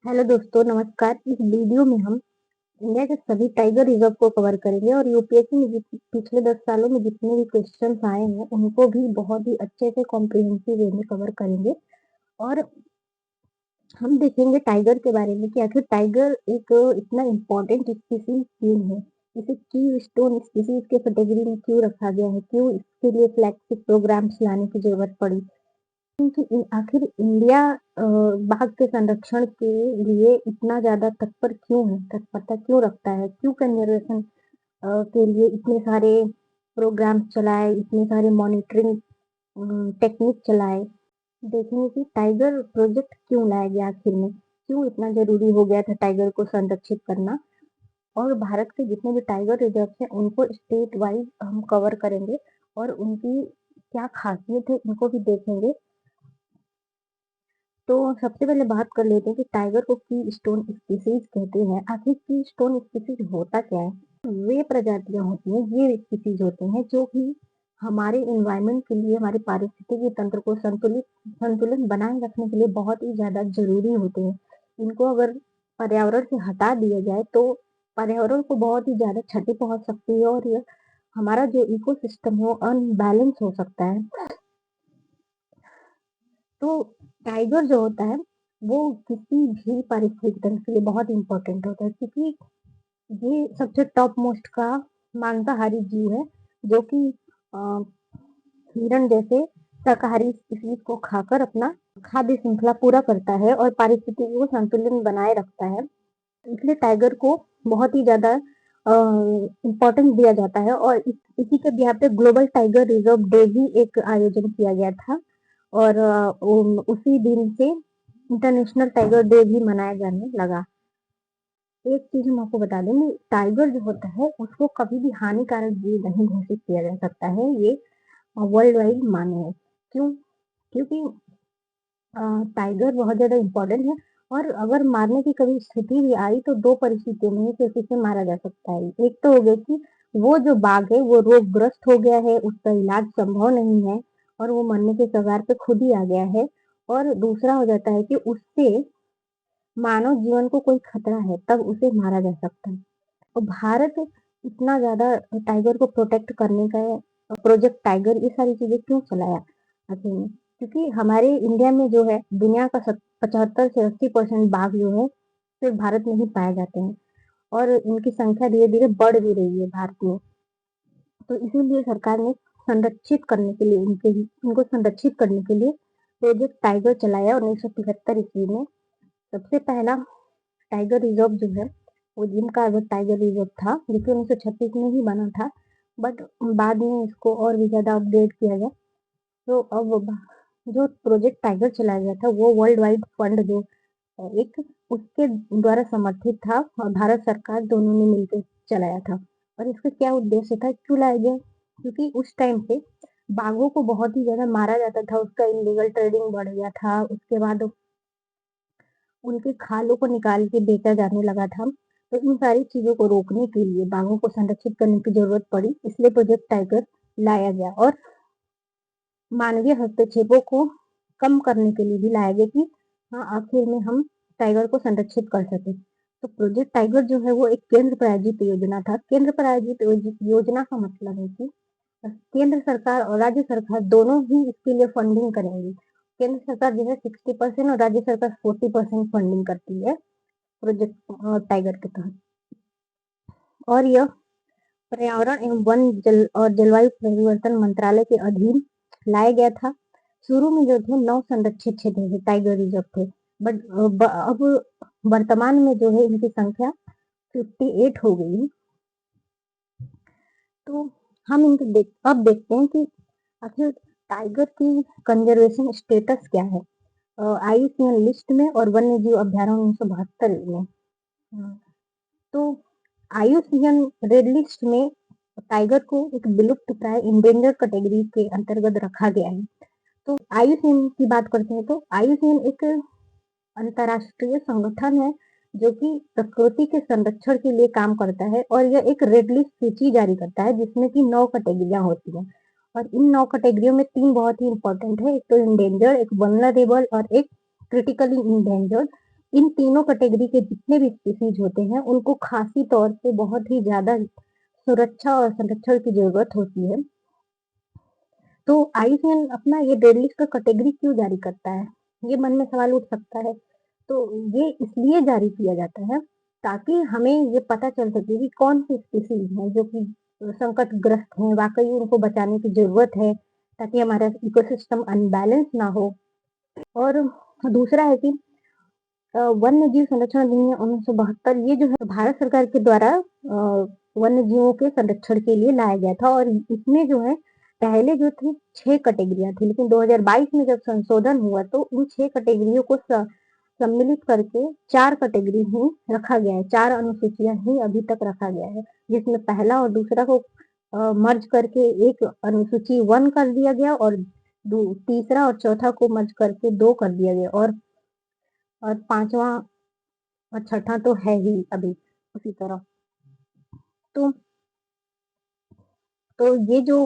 Hello दोस्तों, नमस्कार। इस वीडियो में हम इंडिया के सभी टाइगर रिजर्व को कवर करेंगे और यूपीएससी में पिछले 10 सालों में जितने भी क्वेश्चंस आए हैं उनको भी बहुत ही अच्छे से कॉम्प्रिहेंसिव वे में कवर करेंगे। और हम देखेंगे टाइगर के बारे में कि आखिर टाइगर एक इतना इम्पोर्टेंट स्पीसीज क्यों है, इसे की स्टोन स्पीसीज के कैटेगरी में क्यों रखा गया है, क्यों इसके लिए फ्लैगशिप प्रोग्राम्स लाने की जरूरत पड़ी, क्योंकि आखिर इंडिया बाघ के संरक्षण के लिए इतना ज्यादा तत्पर क्यों है, तत्परता क्यों रखता है, क्यों कंजर्वेशन के लिए इतने सारे प्रोग्राम्स चलाए, इतने सारे मॉनिटरिंग टेक्निक चलाए। देखेंगे कि टाइगर प्रोजेक्ट क्यों लाया गया आखिर में, क्यों इतना जरूरी हो गया था टाइगर को संरक्षित करना। और भारत के जितने भी टाइगर रिजर्व हैं उनको स्टेट वाइज हम कवर करेंगे और उनकी क्या खासियत है उनको भी देखेंगे। तो सबसे पहले बात कर लेते हैं कि टाइगर को की स्टोन स्पीसीज कहते हैं। आखिर की स्टोन स्पीसीज होता क्या है? वे प्रजातियां होती हैं, ये स्पीसीज होते हैं जो कि हमारे एनवायरनमेंट के लिए, हमारे पारिस्थितिकी तंत्र को संतुलन बनाए रखने के लिए बहुत ही ज्यादा जरूरी होते हैं। इनको अगर पर्यावरण से हटा दिया जाए तो पर्यावरण को बहुत ही ज्यादा क्षति पहुंच सकती है और हमारा जो इकोसिस्टम है वो अनबैलेंस हो सकता है। तो टाइगर जो होता है वो किसी भी पारिस्थितिक तंत्र के लिए बहुत इंपॉर्टेंट होता है, क्योंकि ये सबसे टॉप मोस्ट का मांसाहारी जीव है जो कि अ, हिरण जैसे शाकाहारी स्पीशीज को खाकर अपना खाद्य श्रृंखला पूरा करता है और पारिस्थितिकी को संतुलन बनाए रखता है। इसलिए टाइगर को बहुत ही ज्यादा इम्पोर्टेंस दिया जाता है और इसी के बिहार पे ग्लोबल टाइगर रिजर्व डे भी एक आयोजन किया गया था और उसी दिन से इंटरनेशनल टाइगर डे भी मनाया जाने लगा। एक चीज हम आपको बता दें, टाइगर जो होता है उसको कभी भी हानिकारक जीव नहीं घोषित किया जा सकता है, ये वर्ल्ड वाइड मान्य है। क्यों? क्योंकि टाइगर बहुत ज्यादा इम्पोर्टेंट है और अगर मारने की कभी स्थिति भी आई तो दो परिस्थितियों में से किसी से मारा जा सकता है। एक तो हो गया कि वो जो बाघ है वो रोगग्रस्त हो गया है, उसका इलाज संभव नहीं है और वो मरने के कगार पे खुद ही आ गया है। और दूसरा हो जाता है कि उससे मानव जीवन को कोई खतरा है, तब उसे मारा जा सकता है। और भारत इतना ज्यादा टाइगर को प्रोटेक्ट करने का प्रोजेक्ट टाइगर ये सारी चीजें क्यों चलाया आखिर में? क्योंकि हमारे इंडिया में जो है दुनिया का 75 से 80% बाघ जो है सिर्फ भारत में ही पाए जाते हैं और इनकी संख्या धीरे धीरे बढ़ भी रही है भारत में। तो इसीलिए सरकार ने संरक्षित करने के लिए इनको संरक्षित करने के लिए प्रोजेक्ट टाइगर चलाया 1975 ईस्वी में। सबसे पहला टाइगर रिजर्व जो है वो जिम का अगर टाइगर रिजर्व था जो कि 1936 में ही बना था, बट बाद में इसको और भी ज्यादा अपग्रेड किया गया। तो अब जो प्रोजेक्ट टाइगर चलाया गया था वो वर्ल्ड वाइड फंड जो एक उसके द्वारा समर्थित था और भारत सरकार दोनों ने मिलकर चलाया था। और इसका क्या उद्देश्य था, क्यों लाया गया? क्योंकि उस टाइम पे बाघों को बहुत ही ज्यादा मारा जाता था, उसका इलीगल ट्रेडिंग बढ़ गया था, उसके बाद उनके खालों को निकाल के बेचा जाने लगा था। तो इन सारी चीजों को रोकने के लिए बाघों को संरक्षित करने की जरूरत पड़ी, इसलिए प्रोजेक्ट टाइगर लाया गया और मानवीय हस्तक्षेपों को कम करने के लिए भी लाया गया कि हाँ आखिर में हम टाइगर को संरक्षित कर सके। तो प्रोजेक्ट टाइगर जो है वो एक केंद्र प्रायोजित योजना था। केंद्र प्रायोजित योजना का मतलब है कि केंद्र सरकार और राज्य सरकार दोनों ही इसके लिए फंडिंग करेंगी। केंद्र सरकार जो है 60% और राज्य सरकार 40% फंडिंग करती है प्रोजेक्ट टाइगर के तहत। और यह पर्यावरण एवं वन जल और जलवायु परिवर्तन मंत्रालय के अधीन लाया गया था। शुरू में जो थे 9 संरक्षित क्षेत्र थे, टाइगर रिजर्व थे, बट अब वर्तमान में जो है इनकी संख्या 58 हो गई है। तो हम अब देखते हैं कि आखिर टाइगर की कंजर्वेशन स्टेटस क्या है IUCN लिस्ट में और वन्य जीव अभ्यारण्य 1972 में। तो IUCN रेड लिस्ट में टाइगर को एक विलुप्त प्राय इंडेंजर कैटेगरी के अंतर्गत रखा गया है। तो IUCN की बात करते हैं तो IUCN एक अंतरराष्ट्रीय संगठन है जो कि प्रकृति के संरक्षण के लिए काम करता है और यह एक रेड लिस्ट सूची जारी करता है जिसमें कि 9 कैटेगरियां होती हैं। और इन 9 कैटेगरियों में 3 बहुत ही इंपॉर्टेंट है, एक तो इंडेंजर, एक वल्नरेबल और एक क्रिटिकली इंडेंजर्ड, इन तीनों कैटेगरी के जितने भी स्पीशीज होते हैं उनको खासी तौर पे बहुत ही ज्यादा सुरक्षा और संरक्षण की जरूरत होती है। तो आईयूसीएन अपना ये रेड लिस्ट का कैटेगरी क्यों जारी करता है? ये मन में सवाल उठ सकता है। तो ये इसलिए जारी किया जाता है ताकि हमें ये पता चल सके कि कौन सी स्पीशीज हैं जो कि संकटग्रस्त हैं, वाकई उनको बचाने की जरूरत है ताकि हमारा इकोसिस्टम अनबैलेंस ना हो। और दूसरा है कि वन्य जीव संरक्षण अधिनियम 1972 ये जो है भारत सरकार के द्वारा वन्य जीवों के संरक्षण के लिए लाया गया था और इसमें जो है पहले जो थी 6 कैटेगरियां थी, लेकिन 2022 में जब संशोधन हुआ तो उन 6 कैटेगरियों को सम्मिलित करके 4 कैटेगरी ही रखा गया है, 4 अनुसूचियां ही अभी तक रखा गया है, जिसमें पहला और दूसरा को मर्ज करके एक अनुसूची 1 कर दिया गया और तीसरा और चौथा को मर्ज करके 2 कर दिया गया और पांचवा और छठा तो है ही अभी उसी तरह। तो ये जो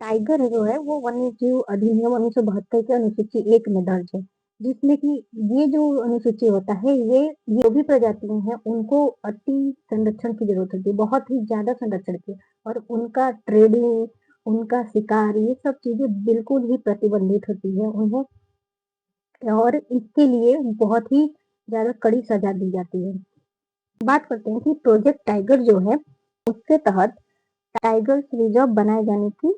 टाइगर जो है वो वन्य जीव अधिनियम 1972 के अनुसूची 1 में दर्ज है, जिसमें कि ये जो अनुसूची होता है ये जो भी प्रजातियां हैं उनको अति संरक्षण की जरूरत होती है, बहुत ही ज्यादा संरक्षण की, और उनका ट्रेडिंग, उनका शिकार, ये सब चीजें बिल्कुल ही प्रतिबंधित होती है उन्हें, और इसके लिए बहुत ही ज्यादा कड़ी सजा दी जाती है। बात करते हैं कि प्रोजेक्ट टाइगर जो है उसके तहत टाइगर्स रिजर्व बनाए जाने की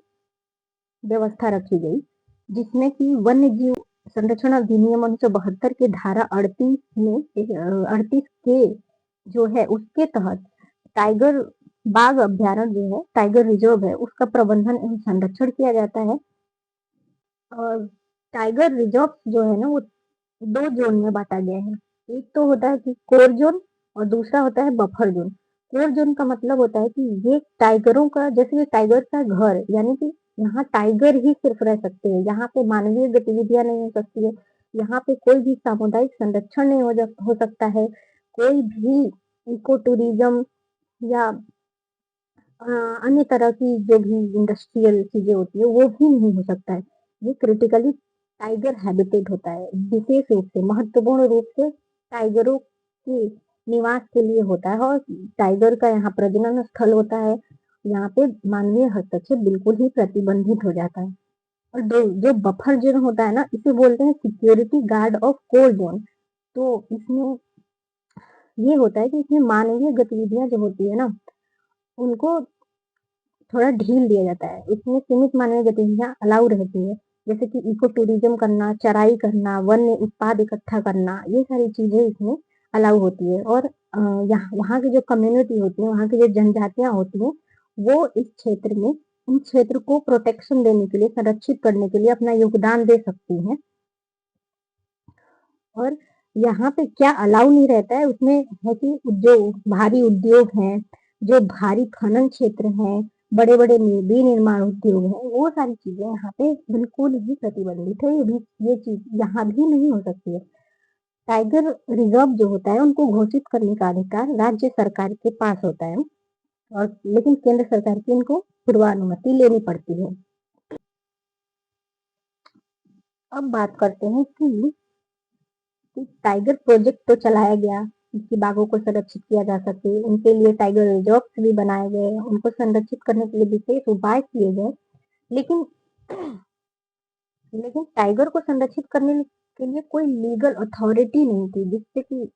व्यवस्था रखी गई, जिसमें कि वन्य जीव संरक्षण अधिनियम 1972 के धारा 38 में 38 के जो है उसके तहत टाइगर बाघ अभ्यारण्य जो है, टाइगर रिजर्व है, उसका प्रबंधन एवं संरक्षण किया जाता है। और टाइगर रिजर्व जो है ना वो 2 जोन में बांटा गया है। एक तो होता है कि कोर जोन और दूसरा होता है बफर जोन। कोर जोन का मतलब होता है कि ये टाइगरों का, जैसे ये टाइगर का घर, यानी कि यहाँ टाइगर ही सिर्फ रह सकते हैं, यहाँ पे मानवीय गतिविधियां नहीं हो सकती है, यहाँ पे कोई भी सामुदायिक संरक्षण नहीं हो सकता है, कोई भी इको टूरिज्म या अन्य तरह की जो भी इंडस्ट्रियल चीजें होती है वो भी नहीं हो सकता है। ये क्रिटिकली टाइगर हैबिटेट होता है, विशेष रूप से महत्वपूर्ण रूप से टाइगरों के निवास के लिए होता है, और टाइगर का यहाँ प्रजनन स्थल होता है। यहाँ पे मानवीय हस्तक्षेप बिल्कुल ही प्रतिबंधित हो जाता है। और जो बफर जोन होता है ना, इसे बोलते हैं security guard of core zone. तो इसमें ये होता है कि इसमें मानवीय गतिविधियां जो होती है ना उनको थोड़ा ढील दिया जाता है। इसमें सीमित मानवीय गतिविधियां अलाउ रहती है, जैसे कि इको टूरिज्म करना, चराई करना, वन्य उत्पाद इकट्ठा करना, ये सारी चीजें इसमें अलाउ होती है। और यहाँ वहाँ की जो कम्युनिटी होती है, वहाँ की जो जनजातियां होती हैं, वो इस क्षेत्र में उन क्षेत्र को प्रोटेक्शन देने के लिए, संरक्षित करने के लिए अपना योगदान दे सकती हैं। और यहाँ पे क्या अलाउ नहीं रहता है उसमें है कि जो भारी उद्योग हैं, जो भारी खनन क्षेत्र हैं, बड़े बड़े विनिर्माण उद्योग हैं, वो सारी चीजें यहाँ पे बिल्कुल ही प्रतिबंधित है। ये चीज यहाँ भी नहीं हो सकती है। टाइगर रिजर्व जो होता है उनको घोषित करने का अधिकार राज्य सरकार के पास होता है, और लेकिन केंद्र सरकार की इनको पूर्वानुमति लेनी पड़ती है। अब बात करते हैं कि टाइगर प्रोजेक्ट तो चलाया गया कि बाघों को संरक्षित किया जा सके, उनके लिए टाइगर रिजर्व भी बनाए गए, उनको संरक्षित करने के लिए विशेष उपाय किए गए, लेकिन टाइगर को संरक्षित करने के लिए कोई लीगल अथॉरिटी नहीं थी, जिससे कि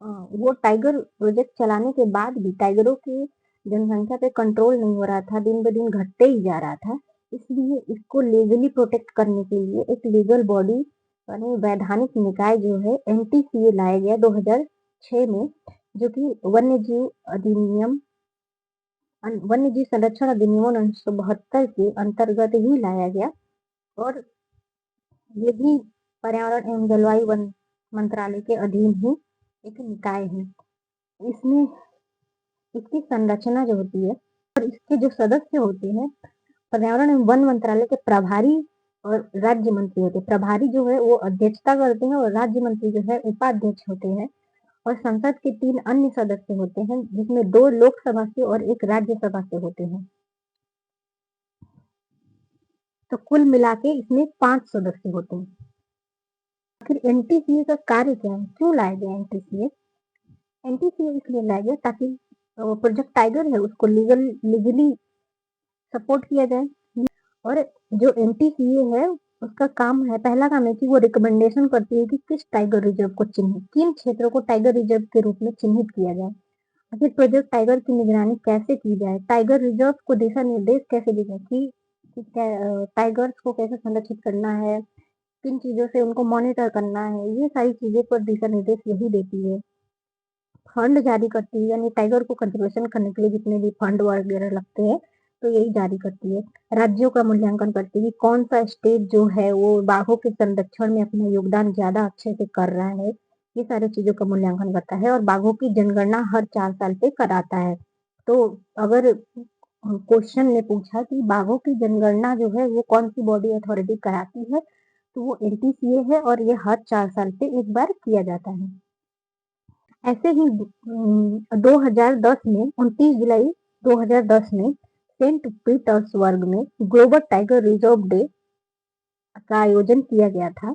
वो टाइगर प्रोजेक्ट चलाने के बाद भी टाइगरों की जनसंख्या पे कंट्रोल नहीं हो रहा था, दिन ब दिन घटते ही जा रहा था। इसलिए इसको लीगली प्रोटेक्ट करने के लिए एक लीगल बॉडी यानी वैधानिक निकाय जो है एनटीसीए लाया गया 2006 में, जो कि वन्य जीव संरक्षण अधिनियम 1972 के अंतर्गत ही लाया गया। और ये भी पर्यावरण एवं जलवायु वन मंत्रालय के अधीन ही एक निकाय है। इसमें इसकी संरचना जो होती है और इसके जो सदस्य होते हैं, पर्यावरण एवं वन मंत्रालय के प्रभारी और राज्य मंत्री होते हैं। प्रभारी जो है वो अध्यक्षता करते हैं और राज्य मंत्री जो है उपाध्यक्ष होते हैं, और संसद के 3 अन्य सदस्य होते हैं, जिसमें 2 लोकसभा से और 1 राज्यसभा से होते हैं। तो कुल मिला के इसमें 5 सदस्य होते हैं। फिर एनटीसीए का कार्य क्या है? क्यों लाया गया एनटीसीए? एनटीसीए इसलिए लाया गया ताकि प्रोजेक्ट टाइगर है उसको लीगली सपोर्ट किया जाए। और जो एनटीसीए है उसका काम है, पहला काम है कि वो रिकमेंडेशन करती है कि किस टाइगर रिजर्व को चिन्हित, किन क्षेत्रों को टाइगर रिजर्व के रूप में चिन्हित किया जाए। फिर प्रोजेक्ट टाइगर की निगरानी कैसे की जाए, टाइगर रिजर्व को दिशा निर्देश कैसे दी जाए कि टाइगर्स को कैसे संरक्षित करना है, किन चीजों से उनको मॉनिटर करना है, ये सारी चीजें पर दिशा निर्देश यही देती है। फंड जारी करती है, यानी टाइगर को कंजर्वेशन करने के लिए जितने भी फंड वगैरह लगते हैं तो यही जारी करती है। राज्यों का मूल्यांकन करती है कि कौन सा स्टेट जो है वो बाघों के संरक्षण में अपना योगदान ज्यादा अच्छे से कर रहा है, ये सारी चीजों का मूल्यांकन करता है। और बाघों की जनगणना हर 4 साल पे कराता है। तो अगर क्वेश्चन ने पूछा कि बाघों की जनगणना जो है वो कौन सी बॉडी अथॉरिटी कराती है, तो वो एनटीसीए है और ये हर 4 साल पे एक बार किया जाता है। ऐसे ही 2010 में 29 जुलाई 2010 में सेंट पीटर्सबर्ग में ग्लोबल टाइगर रिजर्व डे का आयोजन किया गया था।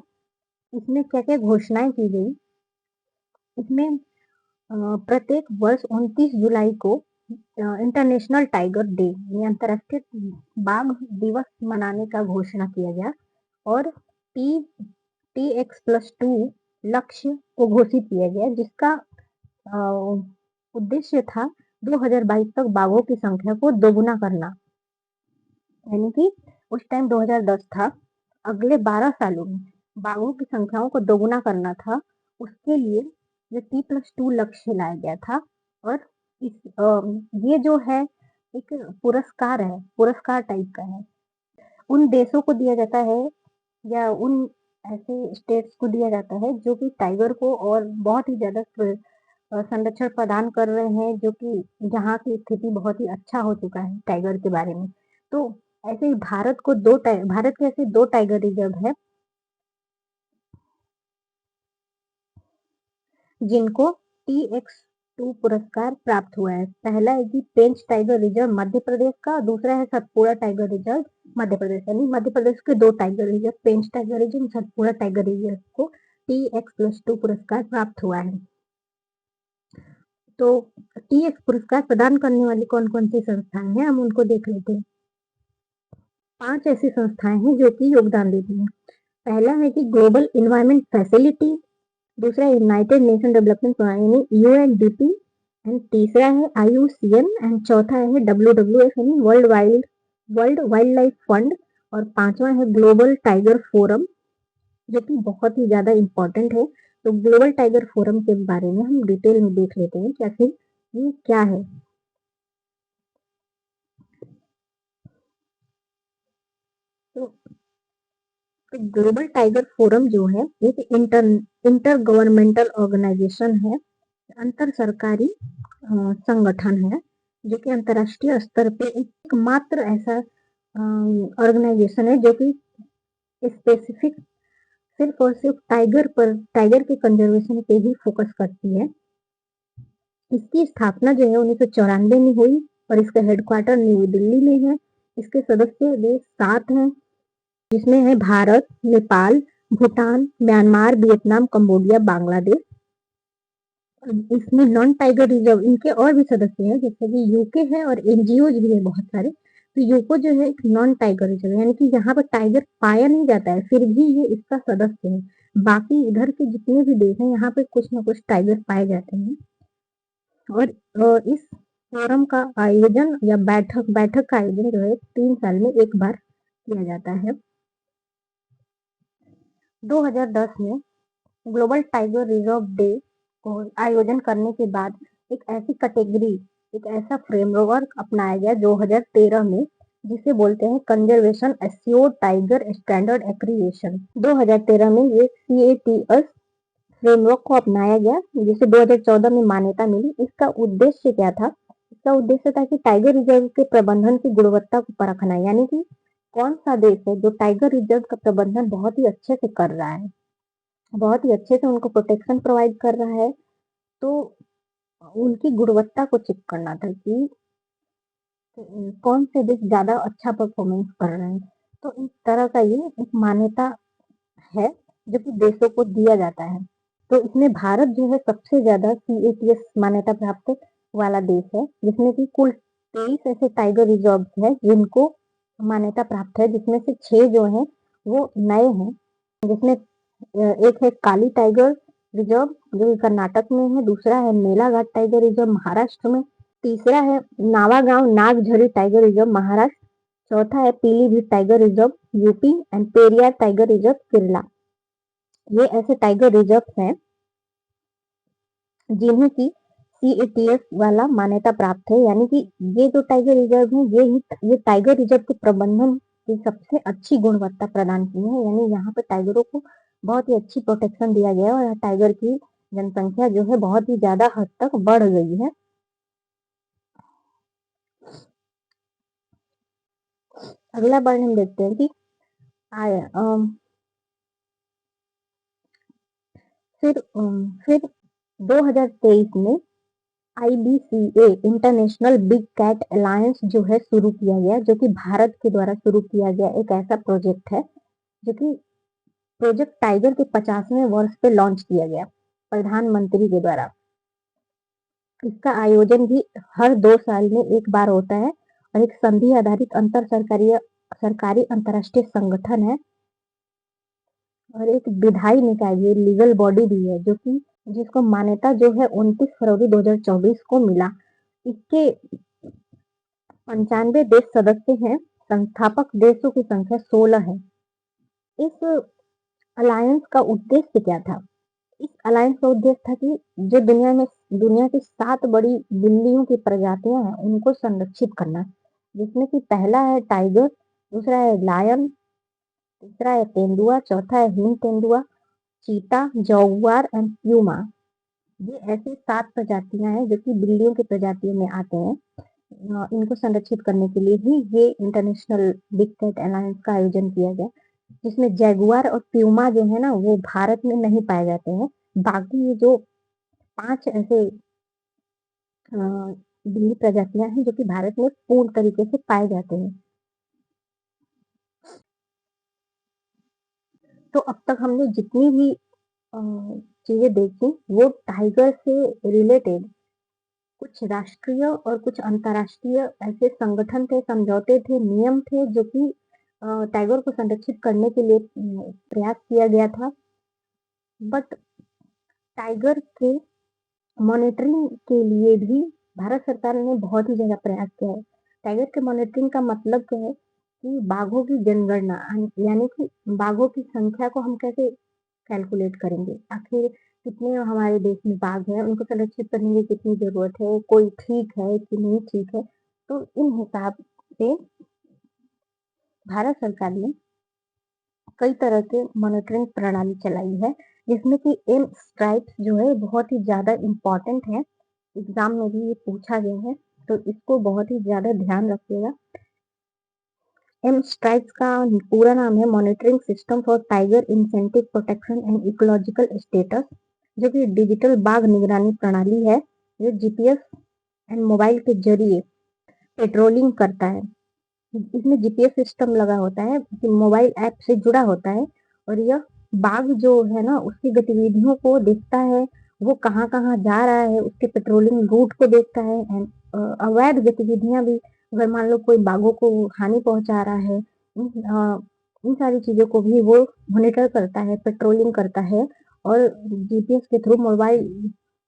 इसमें क्या-क्या घोषणाएं की गई? इसमें प्रत्येक वर्ष 29 जुलाई को इंटरनेशनल टाइगर डे यानी अंतर्राष्ट्रीय बाघ दिवस मनाने का घोषणा किया गया। और टी TX+2 लक्ष्य को घोषित किया गया, जिसका उद्देश्य था 2022 तक बाघों की संख्या को दोगुना करना। यानी कि उस टाइम 2010 था, अगले 12 सालों में बाघों की संख्याओं को दोगुना करना था। उसके लिए ये T+2 लक्ष्य लाया गया था। और इस ये जो है एक पुरस्कार है, पुरस्कार टाइप का है। उन देशों को दिया जाता है या उन ऐसे स्टेट्स को दिया जाता है जो कि टाइगर को और बहुत ही ज़्यादा संरक्षण प्रदान कर रहे हैं, जो कि जहाँ की स्थिति बहुत ही अच्छा हो चुका है टाइगर के बारे में। तो ऐसे ही भारत के ऐसे 2 टाइगर रिजर्व है जिनको TX2 पुरस्कार प्राप्त हुआ है। पहला है कि पेंच टाइगर रिजर्व मध्य प्रदेश का, दूसरा है सतपुड़ा टाइगर रिजर्व मध्य प्रदेश। यानी मध्य प्रदेश के 2 tiger reserve, Pench tiger reserve, Satpura tiger reserve को TX+2 पुरस्कार प्राप्त हुआ है। तो TX पुरस्कार प्रदान करने वाली कौन-कौन सी संस्थाएं हैं, हम उनको देख लेते हैं। 5 ऐसी संस्थाएं हैं जो कि योगदान देती हैं। पहला है कि ग्लोबल इन्वायरमेंट फैसिलिटी, दूसरा यूनाइटेड नेशन डेवलपमेंट प्रोग्राम यानी UNDP, एंड तीसरा है IUCN, एंड चौथा है WWF यानी वर्ल्ड वाइल्ड लाइफ फंड, और पांचवा है ग्लोबल टाइगर फोरम, जो कि बहुत ही ज्यादा इम्पोर्टेंट है। तो ग्लोबल टाइगर फोरम के बारे में हम डिटेल में देख लेते हैं कि आखिर ये क्या है। तो ग्लोबल टाइगर फोरम जो है एक इंटर गवर्नमेंटल ऑर्गेनाइजेशन है, अंतर सरकारी संगठन है, जो कि अंतरराष्ट्रीय स्तर पे एकमात्र ऐसा ऑर्गेनाइजेशन है जो कि स्पेसिफिक सिर्फ और सिर्फ टाइगर के कंजर्वेशन पे ही फोकस करती है। इसकी स्थापना जो है 1994 में हुई और इसका हेडक्वार्टर न्यू दिल्ली में है। इसके सदस्य देश 7 हैं, जिसमें है Bharat, Nepal, Bhutan, Myanmar, Vietnam, Cambodia, Bangladesh. इसमें नॉन टाइगर रिजर्व इनके और भी सदस्य हैं, जैसे कि यूके है और एनजीओ भी है बहुत सारे। तो यूको जो है एक नॉन टाइगर रिजर्व, यानी कि यहाँ पर टाइगर पाया नहीं जाता है, फिर भी ये इसका सदस्य है। बाकी इधर के जितने भी देश हैं यहाँ पे कुछ ना कुछ टाइगर पाए जाते हैं। और इस फोरम का आयोजन या बैठक का आयोजन जो है 3 साल में एक बार किया जाता है। 2010 में ग्लोबल टाइगर रिजर्व डे को आयोजन करने के बाद एक ऐसा फ्रेमवर्क अपनाया गया 2013 में, जिसे बोलते हैं कंजर्वेशन एस्योर्ड टाइगर स्टैंडर्ड एक्रीएशन। 2013 में ये CATS फ्रेमवर्क को अपनाया गया, जिसे 2014 में मान्यता मिली। इसका उद्देश्य क्या था? इसका उद्देश्य था कि टाइगर रिजर्व के प्रबंधन की गुणवत्ता को परखना, यानी कि कौन सा देश है जो टाइगर रिजर्व का प्रबंधन बहुत ही अच्छे से कर रहा है, बहुत ही अच्छे से उनको प्रोटेक्शन प्रोवाइड कर रहा है। तो उनकी गुणवत्ता को चेक करना था कि कौन से देश ज्यादा अच्छा परफॉर्मेंस कर रहे हैं। तो इस तरह का ये एक मान्यता है जो कि देशों को दिया जाता है। तो इसमें भारत जो है सबसे ज़्यादा सीएटीएस मान्यता प्राप्त वाला देश है, जिसमें कि कुल 23 ऐसे टाइगर रिज़र्व्स हैं जिनको मान्यता प्राप्त है, जिसमें से 6 जो हैं वो नए हैं, जिसमें एक है काली टाइगर रिज़र्व जो कि कर्नाटक में है, दूसरा है मेलाघाट टाइगर रिज़र्व महाराष्ट्र में, तीसरा है नावागाँव नागझरी टाइगर रिज़र्व महाराष्ट्र, चौथा है Pilibhit tiger reserve UP and Periyar tiger reserve Kerala. ये ऐसे टाइगर रिज़र्व हैं जिन्हें की सीएटीएस वाला मान्यता प्राप्त है, यानी कि ये जो टाइगर रिज़र्व हैं ये टाइगर रिज़र्व के प्रबंधन की सबसे अच्छी गुणवत्ता प्रदान की है, यानी यहाँ पे टाइगरों को बहुत ही अच्छी प्रोटेक्शन दिया गया है और टाइगर की जनसंख्या जो है बहुत ही ज़्यादा हद तक बढ़ गई है। अगला पॉइंट हम देखते हैं कि आय फिर 2023 में IBCA international big cat alliance जो है शुरू किया गया, जो कि भारत के द्वारा शुरू किया गया एक ऐसा प्रोजेक्ट है, जो कि प्रोजेक्ट टाइगर के 50वें वर्ष पे लॉन्च किया गया प्रधानमंत्री के द्वारा। इसका आयोजन भी हर 2 साल में एक बार होता है और एक संधि आधारित अंतर सरकारी अंतर्राष्ट्रीय संगठन है और एक विधायी निकाय भी लीगल बॉडी भी है, जो कि जिसको मान्यता जो है 29 फरवरी 2024 को मिला। इसके 95 देश सदस्य हैं, संस्थापक देशों की संख्या 16 है। इस अलायंस का उद्देश्य क्या था? इस अलायंस का उद्देश्य था कि जो दुनिया की 7 बड़ी बिल्लियों की प्रजातियां हैं, उनको संरक्षित करना, जिसमें कि पहला है टाइगर, दूसरा है लायन, तीसरा है तेंदुआ, चौथा है हिम तेंदुआ, चीता, जगुआर एंड प्यूमा। ये ऐसी 7 प्रजातियां हैं जो कि बिल्लियों की प्रजातियों में आते हैं। इनको संरक्षित करने के लिए ही ये इंटरनेशनल बिग कैट अलायंस का आयोजन किया गया, जिसमें जैगुआर और प्यूमा जो है ना वो भारत में नहीं पाए जाते हैं। बाकी ये जो 5 ऐसे बिल्ली प्रजातियां हैं जो कि भारत में पूर्ण तरीके से पाए जाते हैं। तो अब तक हमने जितनी भी चीजें देखी वो टाइगर से रिलेटेड कुछ राष्ट्रीय और कुछ अंतर्राष्ट्रीय ऐसे संगठन थे, समझौते थे, नियम थे जो कि टाइगर को संरक्षित करने के लिए प्रयास किया गया था। बट टाइगर के मॉनिटरिंग के लिए भी भारत सरकार ने बहुत ही ज़्यादा प्रयास किया है। टाइगर के मॉनिटरिंग का मतलब क्या है कि बाघों की जनगणना यानी कि बाघों की संख्या को हम कैसे कैलकुलेट करेंगे? आखिर कितने हमारे देश में बाघ हैं, उनको संरक्षित करने की कितनी ज़रूरत है, कोई ठीक है कि नहीं ठीक है? तो इन हिसाब से भारत सरकार ने कई तरह के मॉनिटरिंग प्रणाली चलाई है, जिसमें कि एम स्ट्राइप्स जो है बहुत ही ज़्यादा इम्पोर्टेंट है। एग्ज़ाम में भी ये पूछा गया है, तो इसको बहुत ही ज़्यादा ध्यान रखिएगा। एम स्ट्राइप्स का पूरा नाम है monitoring system for tiger incentive protection and ecological status, जो कि डिजिटल बाघ निगरानी प्रणाली है, जो जीपीएस एंड मोबाइल के जरिए पेट्रोलिंग करता है। इसमें जीपीएस सिस्टम लगा होता है, मोबाइल ऐप से जुड़ा होता है और यह बाघ जो है ना उसकी गतिविधियों को देखता है, वो कहाँ-कहाँ जा रहा है, उसके पेट्रोलिंग रूट को देखता है एंड अवैध गतिविधियां भी, अगर मान लो कोई बाघों को हानि पहुंचा रहा है, इन सारी चीजों को भी वो मॉनिटर करता है, पेट्रोलिंग करता है और जीपीएस के थ्रू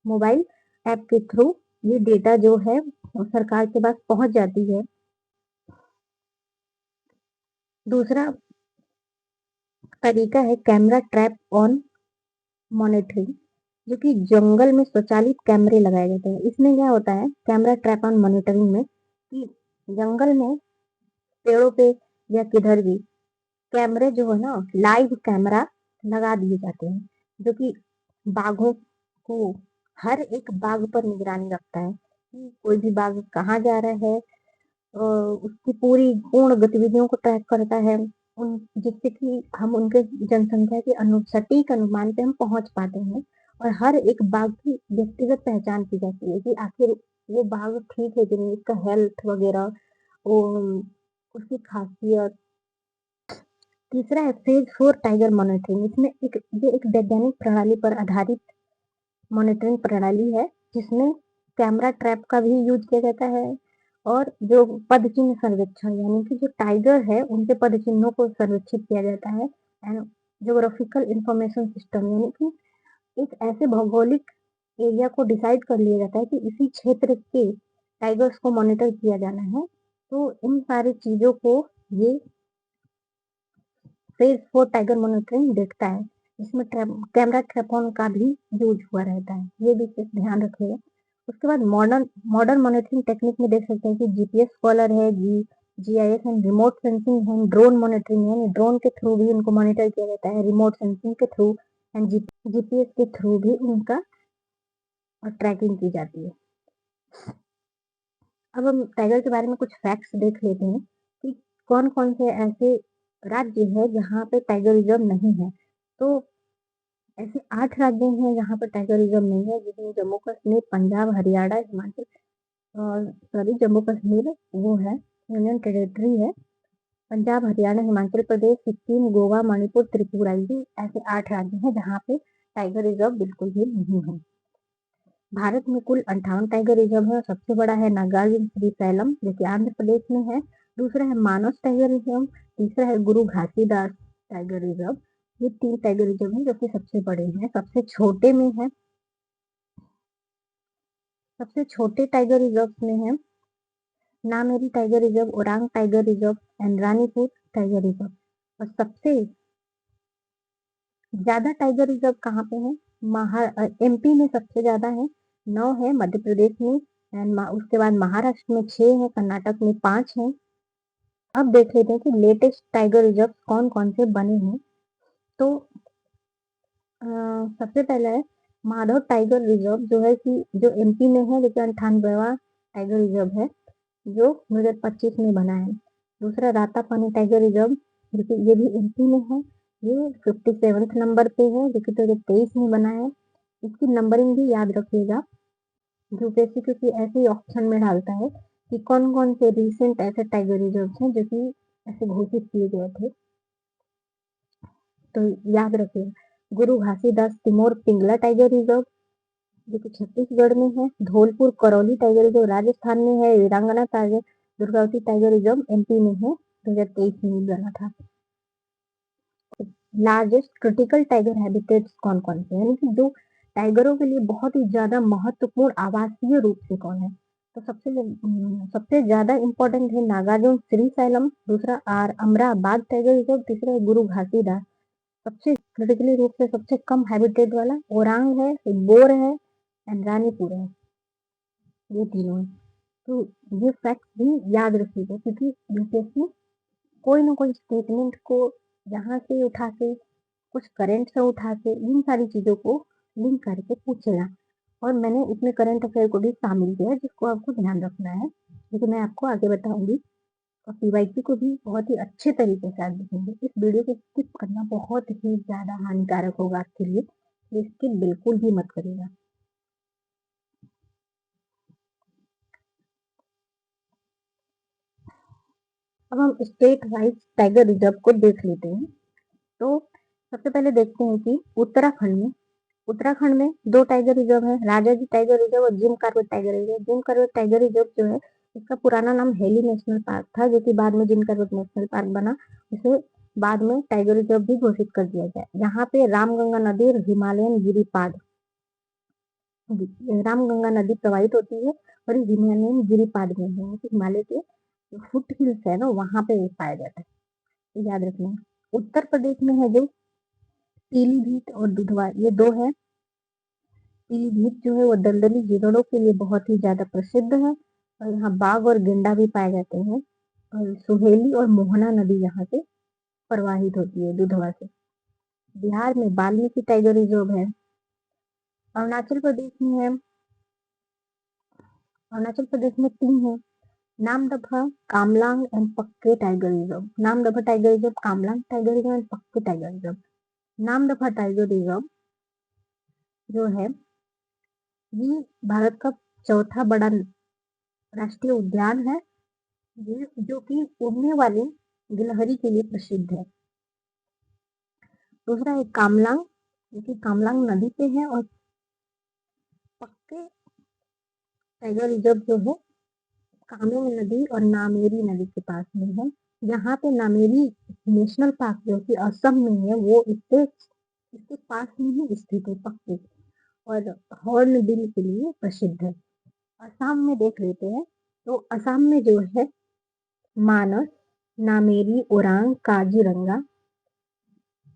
मोबाइल ऐप के थ्रू ये डेटा जो है सरकार के पास पहुंच जाती है। दूसरा तरीका है कैमरा ट्रैप ऑन मॉनिटरिंग, जो कि जंगल में स्वचालित कैमरे लगाए जाते हैं। इसमें क्या होता है कैमरा ट्रैप ऑन मॉनिटरिंग में कि जंगल में पेड़ों पे या किधर भी कैमरे जो है ना लाइव कैमरा लगा दिए जाते हैं, जो कि बाघों को हर एक बाघ पर निगरानी रखता है कि कोई भी बाघ कहाँ जा रहा है, उसकी पूर्ण गतिविधियों को ट्रैक करता है, उन जिससे कि हम उनके जनसंख्या के सटीक अनुमान पे हम पहुंच पाते हैं और हर एक बाघ की व्यक्तिगत पहचान की जाती है कि आखिर वो बाघ ठीक है कि नहीं, उसका हेल्थ वगैरह, वो उसकी खासियत, तीसरा है फेज 4 टाइगर मॉनिटरिंग। इसमें एक वैज्ञानिक प्रणाली पर आधारित मॉनिटरिंग प्रणाली है, जिसमें कैमरा ट्रैप का भी यूज किया जाता है और जो पदचिन्ह सर्वेक्षण यानी कि जो टाइगर है उनके पदचिन्हों को संरक्षित किया जाता है एंड ज्योग्राफिकल इंफॉर्मेशन सिस्टम यानी कि एक ऐसे भौगोलिक एरिया को डिसाइड कर लिया जाता है कि इसी क्षेत्र के टाइगर्स को मॉनिटर किया जाना है। तो इन सारी चीजों को ये फेज 4 टाइगर मॉनिटरिंग देखता है। इसमें कैमरा ट्रैपॉन का भी यूज हुआ रहता है, ये भी चीज ध्यान रखिएगा। उसके बाद मॉडर्न मॉडर्न मॉनिटरिंग टेक्निक में देख सकते हैं कि जीपीएस कॉलर है, जीआईएस एंड रिमोट सेंसिंग है, ड्रोन मॉनिटरिंग है, ड्रोन के थ्रू भी उनको मॉनिटर किया जाता है, रिमोट सेंसिंग के थ्रू एंड जीपीएस के थ्रू भी उनका ट्रैकिंग की जाती है। अब हम टाइगर के बारे में कुछ फैक्ट्स देख लेते हैं कि कौन कौन से ऐसे राज्य है जहाँ पे टाइगर रिजर्व नहीं है। तो ऐसे 8 राज्य हैं जहाँ पर टाइगर रिजर्व नहीं है, जिसमें जम्मू कश्मीर, पंजाब, हरियाणा, हिमाचल और सॉरी जम्मू कश्मीर वो है यूनियन टेरिटरी है। पंजाब, हरियाणा, हिमाचल प्रदेश, सिक्किम, गोवा, मणिपुर, त्रिपुरा, ये ऐसे 8 राज्य हैं जहाँ पे टाइगर रिजर्व बिल्कुल भी नहीं है। भारत में कुल 58 टाइगर रिजर्व है। सबसे बड़ा है नागार्जुन श्रीशैलम जो कि आंध्र प्रदेश में है। दूसरा है मानस टाइगर रिजर्व। तीसरा है गुरु घासीदास टाइगर रिजर्व। ये 3 टाइगर रिजर्व हैं जो कि सबसे बड़े हैं। सबसे छोटे टाइगर रिजर्व में है Nameri tiger reserve, Orang tiger reserve and Ranipur tiger reserve. और सबसे ज्यादा टाइगर रिजर्व कहाँ पे है? एमपी में सबसे ज्यादा है, 9 है, मध्य प्रदेश में एंड उसके बाद महाराष्ट्र में 6 है, कर्नाटक में 5 है। अब देख लेते हैं कि लेटेस्ट टाइगर रिजर्व कौन कौन से बने हैं। तो सबसे पहला है माधव टाइगर रिजर्व जो है कि जो एमपी में है, लेकिन 98वां टाइगर रिजर्व है जो 2025 में बना है। दूसरा रातापानी टाइगर रिजर्व जो कि ये भी एमपी में है, ये 57th नंबर पे है जो कि 2023 में बना है। इसकी नंबरिंग भी याद रखिएगा, यूपीएससी क्योंकि ऐसे ही ऑप्शन में डालता है कि कौन कौन से रिसेंट ऐसे टाइगर रिजर्व हैं जो कि ऐसे घोषित किए गए थे। तो याद रखिएगा, Guru Ghasidas Timor Pingla tiger reserve जो कि छत्तीसगढ़ में है। धौलपुर करौली टाइगर रिजर्व राजस्थान में है। Veerangana tiger Durgavati tiger reserve MP में है, 2023 में बना था। लार्जेस्ट क्रिटिकल टाइगर हैबिटेट्स कौन कौन से, यानी कि जो टाइगरों के लिए बहुत ही ज्यादा महत्वपूर्ण आवासीय रूप से कौन है? तो सबसे ज्यादा इम्पोर्टेंट है नागार्जुन श्रीशैलम, दूसरा अमराबाद टाइगर रिजर्व, तीसरा है गुरु घासीदास। सबसे क्रिटिकली रूप से सबसे कम हैबिटेट वाला ओरांग है, बोर है एंड रानीपुर है, ये तीनों है। तो ये फैक्ट भी याद रखिएगा क्योंकि यूपीएससी कोई ना कोई स्टेटमेंट को यहाँ से उठा के, कुछ करंट से उठा के, इन सारी चीजों को लिंक करके पूछेगा। और मैंने इसमें करंट अफेयर को भी शामिल किया है जिसको आपको ध्यान रखना है, लेकिन मैं आपको आगे बताऊंगी। और पीवाईक्यू को भी बहुत ही अच्छे तरीके से आज देखेंगे। इस वीडियो को स्किप करना बहुत ही ज्यादा हानिकारक होगा आपके लिए, तो स्किप बिल्कुल भी मत करिएगा। अब हम स्टेट वाइज टाइगर रिजर्व को देख लेते हैं। तो सबसे पहले देखते हैं कि उत्तराखंड में 2 टाइगर रिजर्व है, राजाजी टाइगर रिजर्व और Jim Corbett tiger reserve. Jim Corbett tiger reserve जो है इसका पुराना नाम हेली नेशनल पार्क था, जो कि बाद में जिम कॉर्बेट नेशनल पार्क बना। इसे बाद में टाइगर रिजर्व भी घोषित कर दिया गया। यहाँ पे रामगंगा नदी और हिमालयन गिरिपाद रामगंगा नदी प्रवाहित होती है और हिमालयन गिरिपाद में है, हिमालय के फुट हिल्स है ना, वहां पे पाया जाता है, तो याद रखना। उत्तर प्रदेश में है जो पीलीभीत और दुधवा, ये 2 है। पीलीभीत जो है वो दलदली झीलों के लिए बहुत ही ज्यादा प्रसिद्ध है और यहाँ बाघ और गेंडा भी पाए जाते हैं। और सुहेली और मोहना नदी यहाँ से प्रवाहित होती है दुधवा से। बिहार में वाल्मीकि टाइगर रिजर्व है। अरुणाचल प्रदेश में है, अरुणाचल प्रदेश में 3 है, Namdapha, Kamlang and Pakke tiger reserve. Namdapha tiger reserve, Kamlang tiger reserve and Pakke tiger reserve. Namdapha tiger reserve जो है ये भारत का चौथा बड़ा राष्ट्रीय उद्यान है, ये जो कि उड़ने वाले गिलहरी के लिए प्रसिद्ध है। दूसरा है कामलांग, जो कि कामलांग नदी पे है, और पक्के टाइगर रिजर्व जो है कामेंग नदी और नामेरी नदी के पास में है। यहाँ पे नामेरी नेशनल पार्क जो कि असम में है, वो इससे इसके पास में ही स्थित है पक्के, और हॉर्न बिल के लिए प्रसिद्ध है। असम में देख लेते हैं, तो असम में जो है मानस, नामेरी, ओरांग, काजीरंगा,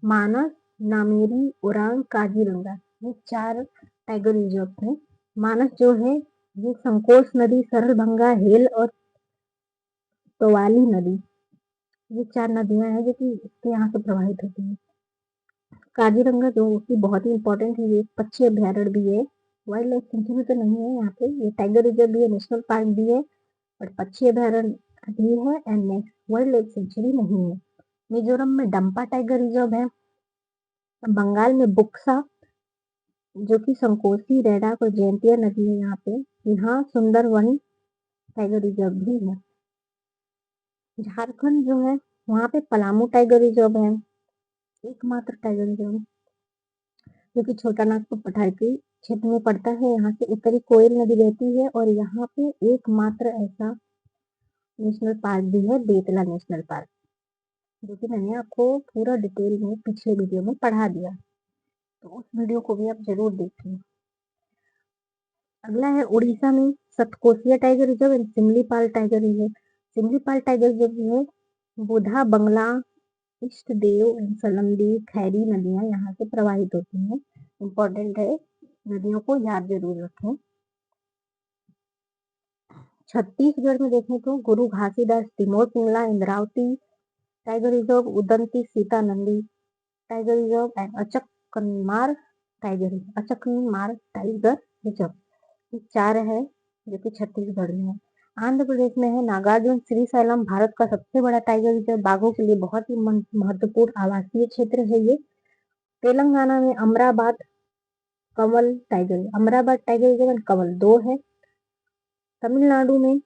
मानस, नामेरी, ओरांग, काजीरंगा, ये 4 टाइगर रिजर्व हैं। मानस जो है ये संकोच नदी, सरलभंगा हिल और तोवाली नदी, ये 4 नदियां हैं जो कि इसके यहाँ से प्रवाहित होती हैं। काजीरंगा जो कि बहुत ही इम्पोर्टेंट है, ये पक्षी अभ्यारण्य भी है, वाइल्ड लाइफ सेंचुरी तो नहीं है यहाँ पे, ये टाइगर रिजर्व भी है, नेशनल पार्क भी है, और पक्षी अभ्यारण्य भी है, and next wild life sanctuary नहीं है। मिजोरम में डंपा टाइगर रिजर्व है। बंगाल में बुक्सा, जो कि संकोसी, रैडाक और जयंतिया नदी है यहाँ पे, यहाँ सुंदरवन टाइगर रिजर्व भी है। झारखंड जो है वहाँ पे पलामू टाइगर रिजर्व है, एकमात्र टाइगर रिजर्व, जो कि छोटा नागपुर पठार के क्षेत्र में पड़ता है। यहाँ से उत्तरी कोयल नदी बहती है, और यहाँ पे एकमात्र ऐसा नेशनल पार्क भी है, बेतला नेशनल पार्क, जो कि मैंने आपको पूरा डिटेल में पिछले वीडियो में पढ़ा दिया, तो उस वीडियो को भी आप जरूर देखें। अगला है उड़ीसा में Satkosia tiger reserve and Similipal tiger reserve. Similipal tiger reserve जो है बुधा, बंगला, इष्ट देव एंड सलमदी, खैरी नदियां यहाँ से प्रवाहित होती हैं। इम्पोर्टेंट है, नदियों को याद जरूर रखें। छत्तीसगढ़ में देखें तो Guru Ghasidas, Timor Pingla, Indravati tiger reserve, Udanti Sita Nadi tiger reserve and Achanakmar tiger reserve, ये 4 है जो कि छत्तीसगढ़ में है। आंध्र प्रदेश में है नागार्जुन श्रीशैलम, भारत का सबसे बड़ा टाइगर रिजर्व, बाघों के लिए बहुत ही महत्वपूर्ण आवासीय क्षेत्र है ये। तेलंगाना में Amrabad Amrabad tiger reserve and Kawal 2 है। तमिलनाडु में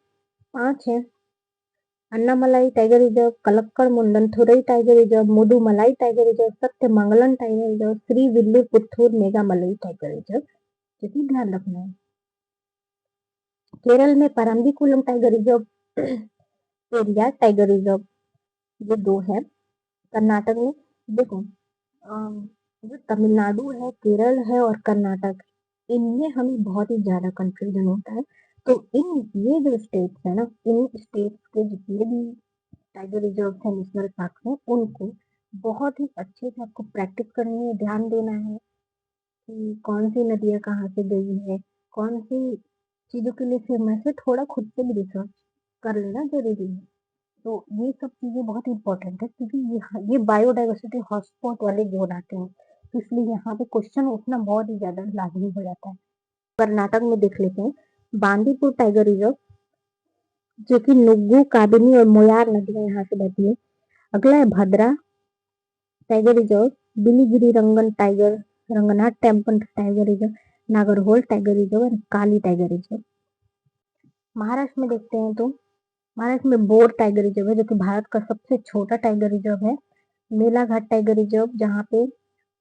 5 है, Anamalai tiger reserve, Kalakkad Mundanthurai tiger reserve, Mudumalai tiger reserve, Sathyamangalam tiger reserve, Shri Srivilliputhur Megamalai tiger reserve, जो कि ध्यान रखना है। केरल में Parambikulam tiger reserve, Periyar tiger reserve, ये 2 है। कर्नाटक में देखो, जो तमिलनाडु है, केरल है और कर्नाटक, इनमें हमें बहुत ही ज्यादा कंफ्यूजन होता है। तो ये जो स्टेट्स है ना, इन स्टेट्स के जितने भी टाइगर रिजर्व है, नेशनल पार्क है, उनको बहुत ही अच्छे से आपको प्रैक्टिस करनी है, ध्यान देना है कि कौन सी नदियाँ कहाँ से गई है, कौन सी चीजों के लिए फेमस है, थोड़ा खुद से भी रिसर्च कर लेना जरूरी है। तो ये सब चीजें बहुत इंपॉर्टेंट है, क्योंकि ये बायोडाइवर्सिटी हॉटस्पॉट वाले जोन आते हैं, तो इसलिए यहाँ पे क्वेश्चन उठना बहुत ही ज्यादा लाजमी हो जाता है। कर्नाटक में देख लेते हैं बांदीपुर टाइगर रिजर्व, जो कि नुग्गू, काबिनी और मोयार नदियां यहाँ से बहती है। अगला है Bhadra tiger reserve, Biligiri Ranganatha temple tiger reserve, Nagarhole tiger reserve और काली टाइगर रिजर्व। महाराष्ट्र में देखते हैं तो महाराष्ट्र में बोर टाइगर रिजर्व है, जो कि भारत का सबसे छोटा टाइगर रिजर्व है। मेलाघाट टाइगर रिजर्व, जहाँ पे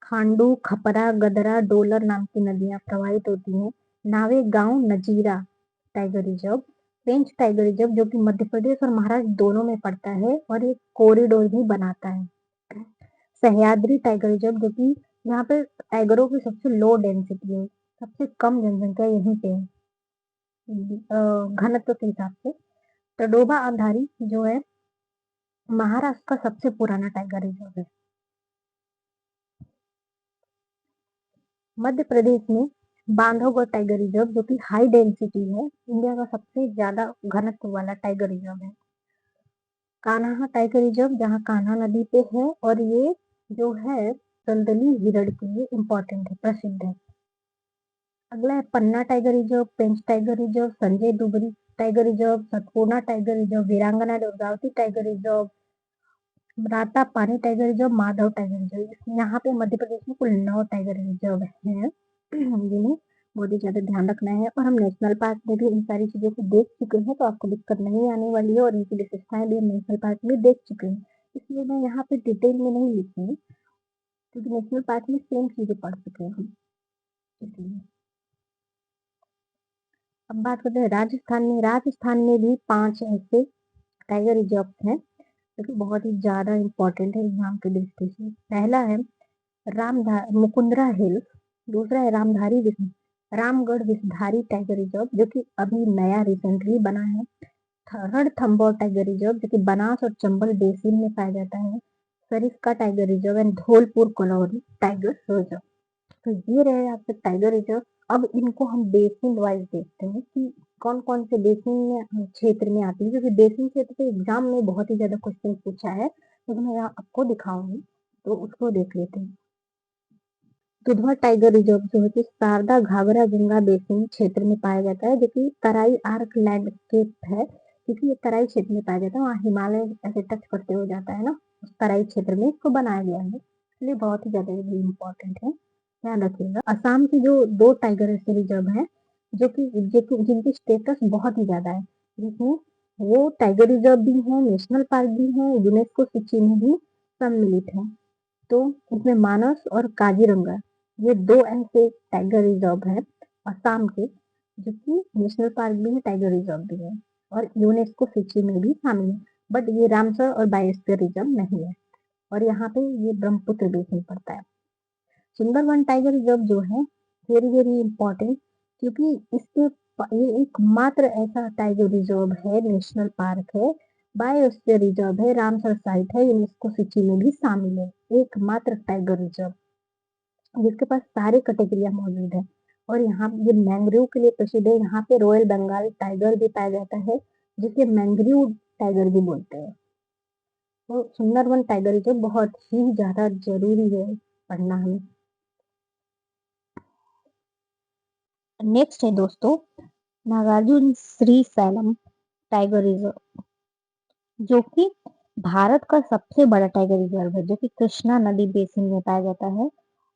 खांडू, खपरा, गदरा, डोलर नाम की नदियां प्रवाहित होती हैं। नावे गांव नजीरा tiger reserve, Pench tiger reserve, जो कि मध्य प्रदेश और महाराष्ट्र दोनों में पड़ता है और एक कॉरिडोर भी बनाता है। सह्याद्री टाइगर रिजर्व, जो कि यहाँ पे टाइगरों की सबसे लो डेंसिटी है, सबसे कम जनसंख्या यहीं पे है घनत्व के हिसाब से। तडोबा अंधारी जो है महाराष्ट्र का सबसे पुराना टाइगर रिजर्व है। मध्य प्रदेश में बांधवगढ़ टाइगर रिजर्व, जो कि हाई डेंसिटी है, इंडिया का सबसे ज्यादा घनत्व वाला टाइगर रिजर्व है। कान्हा टाइगर रिजर्व, जहाँ कान्हा नदी पे है, और ये जो है दलदली हिरण के लिए इम्पोर्टेंट है, प्रसिद्ध है। अगला है Panna tiger reserve, Pench tiger reserve, Sanjay Dubri tiger reserve, Satpura tiger reserve, Veerangana Durgavati tiger reserve, Ratapani tiger reserve, Madhav tiger reserve. यहाँ पे मध्य प्रदेश में कुल 9 टाइगर रिजर्व हैं, जिन्हें बहुत ही ज्यादा ध्यान रखना है, और हम नेशनल पार्क में भी इन सारी चीजों को देख चुके हैं, तो आपको दिक्कत नहीं आने वाली है, और इनकी विशेषताएं भी हम नेशनल पार्क में देख चुके हैं, इसलिए मैं यहाँ पे डिटेल में नहीं लिखूंगी। क्योंकि नेशनल पार्क में सेम चीज़ें पढ़ चुके हैं हम, इसलिए। अब बात करते हैं राजस्थान में। राजस्थान में भी 5 ऐसे टाइगर रिज़र्व्स हैं, जो कि बहुत ही ज़्यादा इम्पोर्टेंट है यहाँ की दृष्टि से। पहला है मुकुंदरा हिल्स, दूसरा है रामगढ़ विषधारी टाइगर रिज़र्व, जो कि अभी नया रिसेंटली बना है। रणथंभौर टाइगर रिज़र्व, जो कि बनास और चंबल बेसिन में पाया जाता है। Sariska tiger reserve and Dholpur Karauli tiger reserve. तो ये रहे आपके टाइगर रिज़र्व। अब इनको हम बेसिन वाइज देखते हैं कि कौन-कौन से बेसिन में क्षेत्र में आती है, क्योंकि बेसिन क्षेत्र पे एग्ज़ाम में बहुत ही ज़्यादा क्वेश्चन पूछा है, तो मैं यहाँ आपको दिखाऊँगी, तो उसको देख लेते हैं। दुधवा टाइगर रिज़र्व जो है कि शारदा घाघरा गंगा बेसिन क्षेत्र में पाया जाता है, जो कि तराई आर्क लैंडस्केप है, क्योंकि ये तराई क्षेत्र में पाया जाता है, वहाँ हिमालय ऐसे टच करते हुए जाता है ना, उस तराई क्षेत्र में इसको बनाया गया है, इसलिए बहुत ही ज़्यादा ये भी इम्पोर्टेंट है, ध्यान रखिएगा। असम की जो 2 टाइगर ऐसे रिज़र्व हैं, जिनकी स्टेटस बहुत ही ज़्यादा है, जिसमें वो टाइगर रिज़र्व भी हैं, नेशनल पार्क भी हैं, यूनेस्को सूची में भी सम्मिलित हैं। तो इसमें मानस और काजीरंगा, ये 2 ऐसे टाइगर रिज़र्व हैं असम के, जो कि नेशनल पार्क भी है, टाइगर रिज़र्व भी है और यूनेस्को सूची में भी शामिल है। बट ये रामसर और बायोस्फीयर रिज़र्व नहीं है और यहाँ पे ये ब्रह्मपुत्र बेसिन पड़ता है। सुंदरवन टाइगर रिज़र्व जो है वेरी वेरी इम्पोर्टेंट, क्योंकि ये एकमात्र ऐसा टाइगर रिज़र्व है, नेशनल पार्क है, बायोस्फीयर रिज़र्व है, रामसर साइट है, यूनेस्को सूची में भी शामिल है। एकमात्र टाइगर रिज़र्व जिसके पास सारे कैटेगरिया मौजूद है और यहाँ ये मैंग्रोव के लिए प्रसिद्ध है। यहाँ पे रॉयल बंगाल टाइगर भी पाया जाता है, जिसे मैंग्रोव टाइगर भी बोलते हैं। तो सुंदरवन टाइगर रिज़र्व बहुत ही ज़्यादा ज़रूरी है पढ़ना हमें। नेक्स्ट है दोस्तों नागार्जुन श्री सैलम टाइगर रिज़र्व, जो कि भारत का सबसे बड़ा टाइगर रिज़र्व है, जो कि कृष्णा नदी बेसिन में पाया जाता है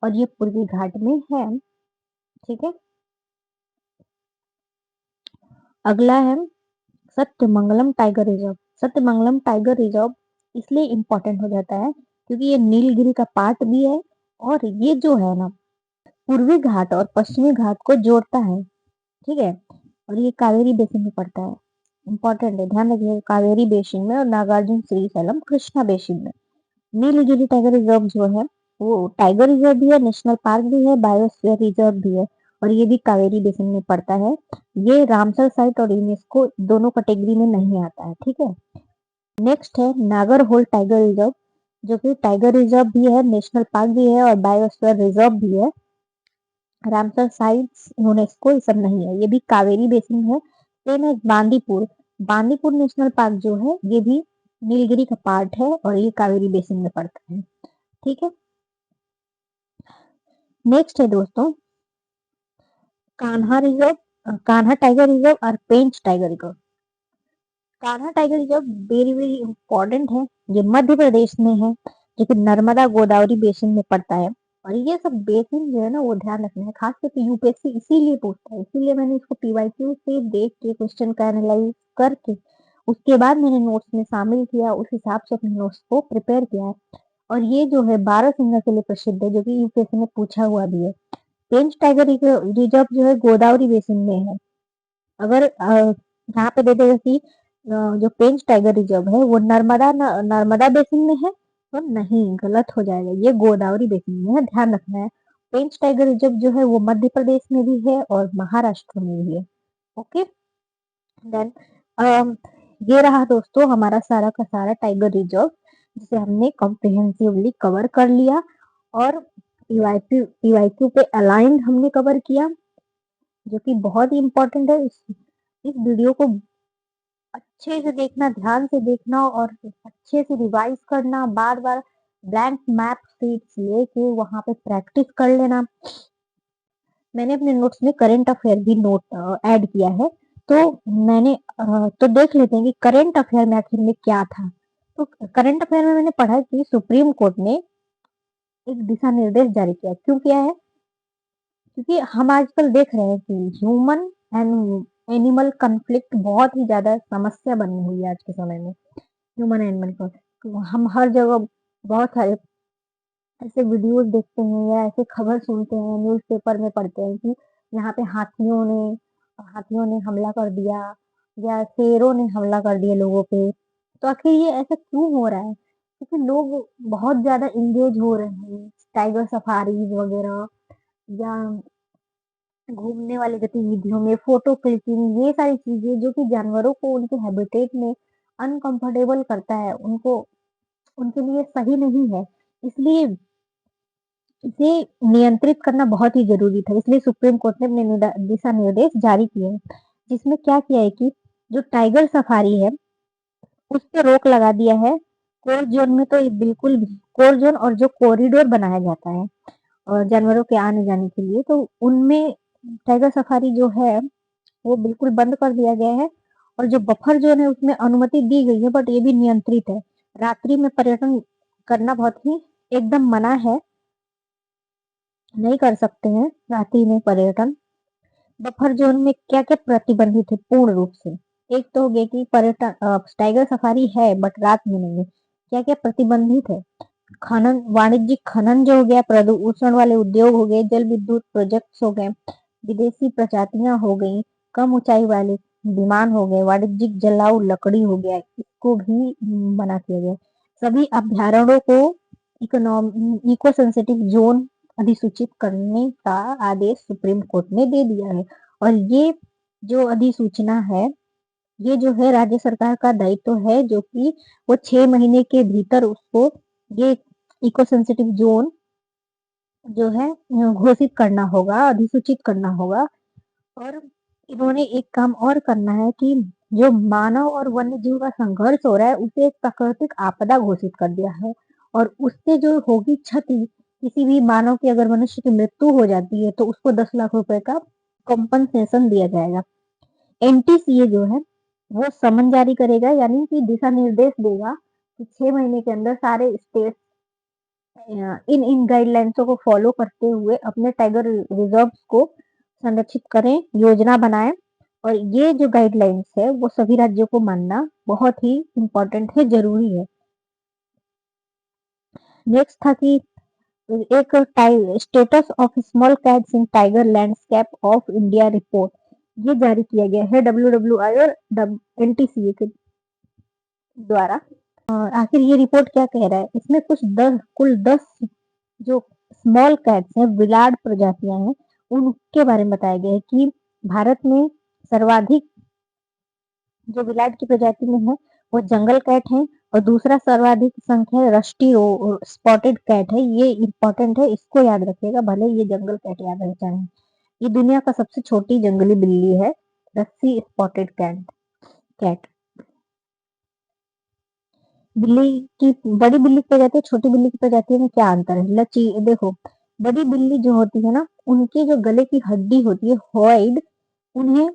और ये पूर्वी घाट में है, ठीक है। अगला है Sathyamangalam tiger reserve. Sathyamangalam tiger reserve इसलिए इम्पोर्टेंट हो जाता है क्योंकि ये नीलगिरी का पार्ट भी है और ये जो है ना पूर्वी घाट और पश्चिमी घाट को जोड़ता है, ठीक है। और ये कावेरी बेसिन में पड़ता है, इम्पोर्टेंट है, ध्यान रखिएगा, कावेरी बेसिन में और नागार्जुन श्रीशैलम कृष्णा बेसिन में। नीलगिरी टाइगर रिज़र्व जो है वो टाइगर रिज़र्व भी है, नेशनल पार्क भी है, बायोस्फीयर रिज़र्व भी है और ये भी कावेरी बेसिन में पड़ता है। ये रामसर साइट और यूनेस्को दोनों कैटेगरी में नहीं आता है, ठीक है। नेक्स्ट है नागरहोल टाइगर रिज़र्व, जो कि टाइगर रिज़र्व भी है, नेशनल पार्क भी है और बायोस्फीयर रिज़र्व भी है। रामसर साइट्स यूनेस्को ये सब नहीं है, ये भी कावेरी बेसिन है। सेम है बांदीपुर, बांदीपुर नेशनल पार्क जो है ये भी नीलगिरी का पार्ट है और ये कावेरी बेसिन में पड़ता है, ठीक है। नेक्स्ट है दोस्तों Kanha reserve, Kanha tiger reserve और Pench tiger reserve. Kanha tiger reserve very very important है, ये मध्य प्रदेश में है, जो कि नर्मदा गोदावरी बेसिन में पड़ता है। और ये सब बेसिन जो है ना वो ध्यान रखना है, खास करके यूपीएससी इसीलिए पूछता है, इसीलिए मैंने इसको पीवाईक्यू से देख के क्वेश्चन का एनालाइज करके उसके बाद मैंने नोट्स में शामिल किया, उस हिसाब से अपने नोट्स को प्रिपेयर किया है। और ये जो है बारहसिंगा के लिए प्रसिद्ध है, जो कि यूपीएससी में पूछा हुआ भी है। पेंच टाइगर रिजर्व जो है गोदावरी बेसिन में है। अगर यहाँ पे दे देगा कि जो पेंच टाइगर रिजर्व है वो नर्मदा बेसिन में है, तो नहीं, गलत हो जाएगा, ये गोदावरी बेसिन में है, ध्यान रखना है। पेंच टाइगर रिजर्व जो है वो मध्य प्रदेश में भी है और महाराष्ट्र में भी है, ओके। देन ये रहा दोस्तों हमारा सारा का सारा टाइगर रिजर्व, जिसे हमने कॉम्प्रिहेंसिवली कवर कर लिया और पीवाईक्यू पे अलाइंड हमने कवर किया, जो कि बहुत ही इम्पोर्टेंट है। इस वीडियो को अच्छे से देखना, ध्यान से देखना और अच्छे से रिवाइज करना, बार बार ब्लैंक मैप शीट्स लेके वहां पे प्रैक्टिस कर लेना। मैंने अपने नोट्स में करंट अफेयर भी नोट ऐड किया है, तो तो देख लेते हैं कि करंट अफेयर में आखिर में क्या था। तो करंट अफेयर में मैंने पढ़ा कि सुप्रीम कोर्ट ने एक दिशा निर्देश जारी किया। क्यों किया है? क्योंकि हम आजकल देख रहे हैं कि ह्यूमन एंड एनिमल कन्फ्लिक्ट बहुत ही ज्यादा समस्या बनी हुई है आज के समय में। ह्यूमन एनिमल को हम हर जगह बहुत सारे ऐसे वीडियोस देखते हैं या ऐसे खबर सुनते हैं, न्यूज़पेपर में पढ़ते हैं कि यहाँ पे हाथियों ने हमला कर दिया या शेरों ने हमला कर दिया लोगों पे। तो आखिर ये ऐसा क्यों हो रहा है? क्योंकि लोग बहुत ज़्यादा एंगेज हो रहे हैं, टाइगर सफारीज़ वगैरह या घूमने वाली गतिविधियों में, फ़ोटो क्लिकिंग, ये सारी चीज़ें जो कि जानवरों को उनके हैबिटेट में अनकंफर्टेबल करता है, उनके लिए सही नहीं है। इसलिए इसे नियंत्रित करना बहुत ही ज़रूरी था, इसलिए सुप्रीम कोर्ट ने अपने दिशा निर्देश जारी किए हैं, जिसमें क्या किया है कि जो टाइगर सफारी है, उस पे रोक लगा दिया है। कोर ज़ोन में तो ये बिल्कुल भी कोर ज़ोन और जो कॉरिडोर बनाया जाता है जानवरों के आने-जाने के लिए, तो उनमें टाइगर सफारी जो है, वो बिल्कुल बंद कर दिया गया है और जो बफर ज़ोन है, उसमें अनुमति दी गई है, बट ये भी नियंत्रित है। रात्रि में पर्यटन करना बहुत ही एकदम मना है, नहीं कर सकते हैं रात्रि में पर्यटन। बफर ज़ोन में क्या-क्या प्रतिबंधित है पूर्ण रूप से? एक तो हो गया कि टाइगर सफारी है बट रात में नहीं है। क्या-क्या प्रतिबंधित है? वाणिज्यिक खनन जो हो गया, प्रदूषण वाले उद्योग हो गए, जल विद्युत प्रोजेक्ट्स हो गए, विदेशी प्रजातियां हो गई, कम ऊंचाई वाले विमान हो गए, वाणिज्यिक जलाऊ लकड़ी हो गया, इसको भी मना किया गया। सभी अभ्यारण्यों को इको सेंसिटिव जोन अधिसूचित करने का आदेश सुप्रीम कोर्ट ने दे दिया है और ये जो अधिसूचना है, ये जो है राज्य सरकार का दायित्व है, जो कि वो 6 महीने के भीतर उसको ये इको सेंसिटिव जोन जो है घोषित करना होगा, अधिसूचित करना होगा। और इन्होंने एक काम और करना है कि जो मानव और वन्य जीव का संघर्ष हो रहा है, उसे एक प्राकृतिक आपदा घोषित कर दिया है और उससे जो होगी क्षति, किसी भी मानव की अगर मनुष्य की मृत्यु हो जाती है तो उसको 10 लाख रुपए का कंपनसेशन दिया जाएगा। एनटीसीए जो है वो समन जारी करेगा, यानी कि दिशा निर्देश देगा कि 6 महीने के अंदर सारे स्टेट इन इन गाइडलाइंसों को फॉलो करते हुए अपने टाइगर रिजर्व्स को संरक्षित करें, योजना बनाएं और ये जो गाइडलाइंस है वो सभी राज्यों को मानना बहुत ही इम्पोर्टेंट है, जरूरी है। नेक्स्ट था कि एक status of small cats in tiger landscape of India report, ये जारी किया गया है डब्ल्यूडब्ल्यूआई और एनटीसीए के द्वारा। आखिर ये रिपोर्ट क्या कह रहा है? इसमें कुल 10 जो स्मॉल कैट्स हैं, विलाड प्रजातियां हैं, उनके बारे में बताया गया है कि भारत में सर्वाधिक जो विलाड की प्रजाति में है वो जंगल कैट है और दूसरा सर्वाधिक संख्या रस्टी स्पॉटेड कैट है। ये इंपॉर्टेंट है, इसको याद रखिएगा, भले ये जंगल कैट याद रह जाए। ये दुनिया का सबसे छोटी जंगली बिल्ली है, रस्सी स्पॉटेड कैट कैट बिल्ली की बड़ी बिल्ली की प्रजाति और छोटी बिल्ली की प्रजाति में क्या अंतर है? देखो, बड़ी बिल्ली जो होती है ना, उनकी जो गले की हड्डी होती है हॉइड, उन्हें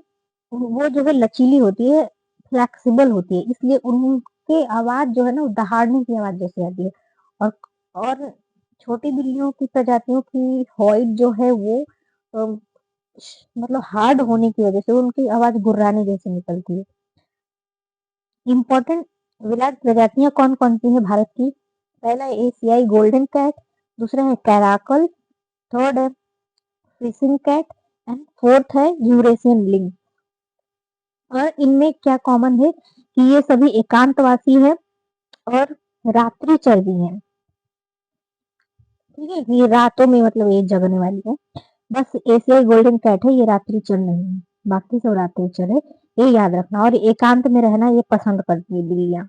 वो जो है लचीली होती है, फ्लेक्सिबल होती है, इसलिए उनके आवाज जो है ना, वो दहाड़ने की आवाज जैसी आती है। और और छोटी बिल्लियों की प्रजातियों की हॉइड जो है वो अ, मतलब हार्ड होने की वजह से उनकी आवाज गुर्राने जैसी निकलती है। इम्पोर्टेंट विलाट प्रजातियां कौन कौन सी है भारत की? पहला है एशियाई गोल्डन कैट, दूसरा है कैराकल, थर्ड है फिशिंग कैट एंड फोर्थ है यूरेशियन लिंक। और इनमें क्या कॉमन है कि ये सभी एकांतवासी है और रात्रि चर है। ठीक है, ये रातों में मतलब ये जगने वाली है। बस एशियाई गोल्डन कैट है, ये रात्रि चर नहीं है, बाकी सब रात्रि चर है, ये याद रखना। और एकांत में रहना ये पसंद करती है बिल्लियां।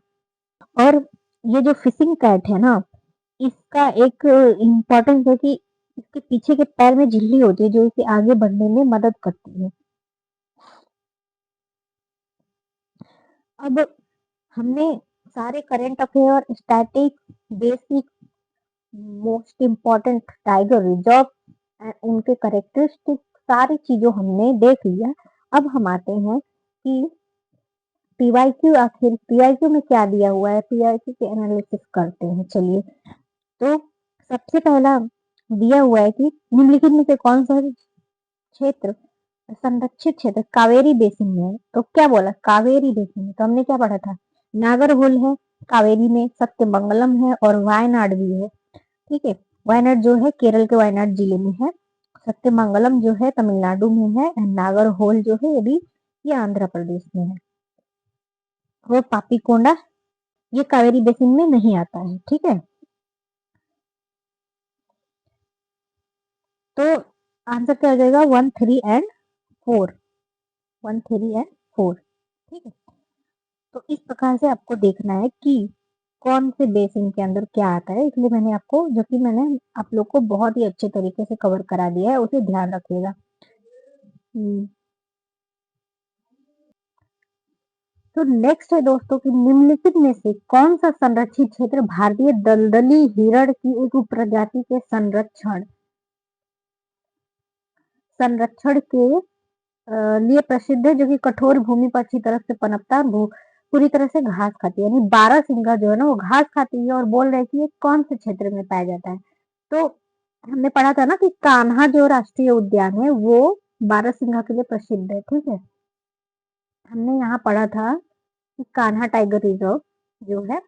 और ये जो फिशिंग कैट है ना, इसका एक इम्पोर्टेंस है कि इसके पीछे के पैर में झिल्ली होती है जो इसे आगे बढ़ने में मदद करती है। अब हमने सारे current affair, static, basic, most important tiger reserve, उनके करेक्टरिस्टिक, सारी चीजों हमने देख लिया। अब हम आते हैं कि पीवाईक्यू, आखिर पीवाईक्यू में क्या दिया हुआ है, पीवाईक्यू के एनालिसिस करते हैं। चलिए, तो सबसे पहला दिया हुआ है कि निम्नलिखित में से कौन सा क्षेत्र संरक्षित क्षेत्र कावेरी बेसिन में है? तो क्या बोला? कावेरी बेसिन में। तो हमने क्या पढ़ा था? नागरहोल है कावेरी में, सत्यमंगलम है और वायनाड भी है। ठीक है, वायनाड जो है केरल के वायनाड जिले में है। सत्यमंगलम जो है तमिलनाडु में है। एंड नागरहोल जो है ये आंध्र प्रदेश में है। और पापीकोंडा ये कावेरी बेसिन में नहीं आता है। ठीक है, तो आंसर क्या हो जाएगा 1, 3 एंड 4। 1, 3 एंड 4। ठीक है, तो इस प्रकार से आपको देखना है कि कौन से बेसिन के अंदर क्या आता है। इसलिए मैंने आपको, जो कि मैंने आप लोग को बहुत ही अच्छे तरीके से कवर करा दिया है, उसे ध्यान रखिएगा। तो नेक्स्ट है दोस्तों कि निम्नलिखित में से कौन सा संरक्षित क्षेत्र भारतीय दलदली हिरण की एक उपप्रजाति के संरक्षण संरक्षण के लिए प्रसिद्ध है, जो कि कठोर भूमि पर अच्छी तरह से पनपता है, पूरी तरह से घास खाती है। यानी बारहसिंगा जो है ना वो घास खाती है, और बोल रहे हैं कि ये कौन से क्षेत्र में पाया जाता है। तो हमने पढ़ा था ना कि कान्हा जो राष्ट्रीय उद्यान है वो बारहसिंगा के लिए प्रसिद्ध है। ठीक है, हमने यहाँ पढ़ा था कि कान्हा टाइगर रिजर्व जो है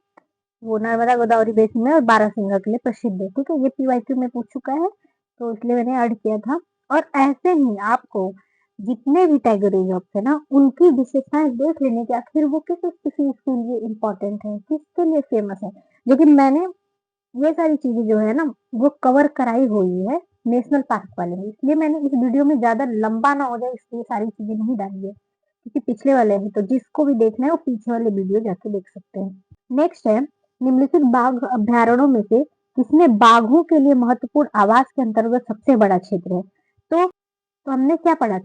वो नर्मदा गोदावरी बेसिन में और बारहसिंगा के लिए प्रसिद्ध है। ठीक है, ये पीवाईक्यू में पूछ चुका है, तो इसलिए मैंने ऐड किया था। और ऐसे ही आपको जितने भी टाइगर रिजर्व है ना उनकी विशेषताएं देख लेने की, आखिर वो किस स्पीसीज के लिए इम्पोर्टेंट है, किसके लिए फेमस है। जो कि मैंने ये सारी चीजें जो है ना वो कवर कराई हुई है नेशनल पार्क वाले में, इसलिए मैंने इस वीडियो में ज्यादा लंबा ना हो जाए इसलिए सारी चीजें नहीं डाली है, क्योंकि पिछले वाले हैं, तो जिसको भी देखना है वो पीछे वाले वीडियो जाके देख सकते हैं। नेक्स्ट है निम्नलिखित बाघ अभ्यारण्यों में से किसमें बाघों के लिए महत्वपूर्ण आवास के अंतर्गत सबसे बड़ा क्षेत्र है। तो हमने क्या पढ़ा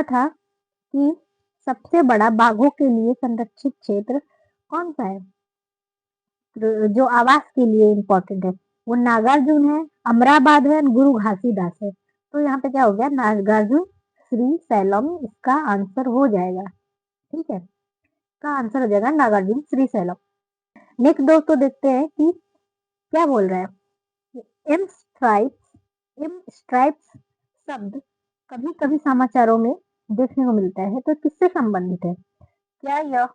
था कि सबसे बड़ा बाघों के लिए संरक्षित क्षेत्र कौन सा है, जो आवास के लिए इम्पोर्टेंट है। वो नागार्जुन है, अमराबाद है, गुरु घासीदास है। तो यहाँ पे क्या हो गया, नागार्जुन श्री सैलम इसका आंसर हो जाएगा। ठीक है, इसका आंसर हो जाएगा नागार्जुन श्री सैलम। नेक्स्ट दोस्तों देखते हैं कि क्या बोल रहा है। एम स्ट्राइप्स शब्द कभी कभी समाचारों में देखने को मिलता है, तो किससे संबंधित है। क्या यह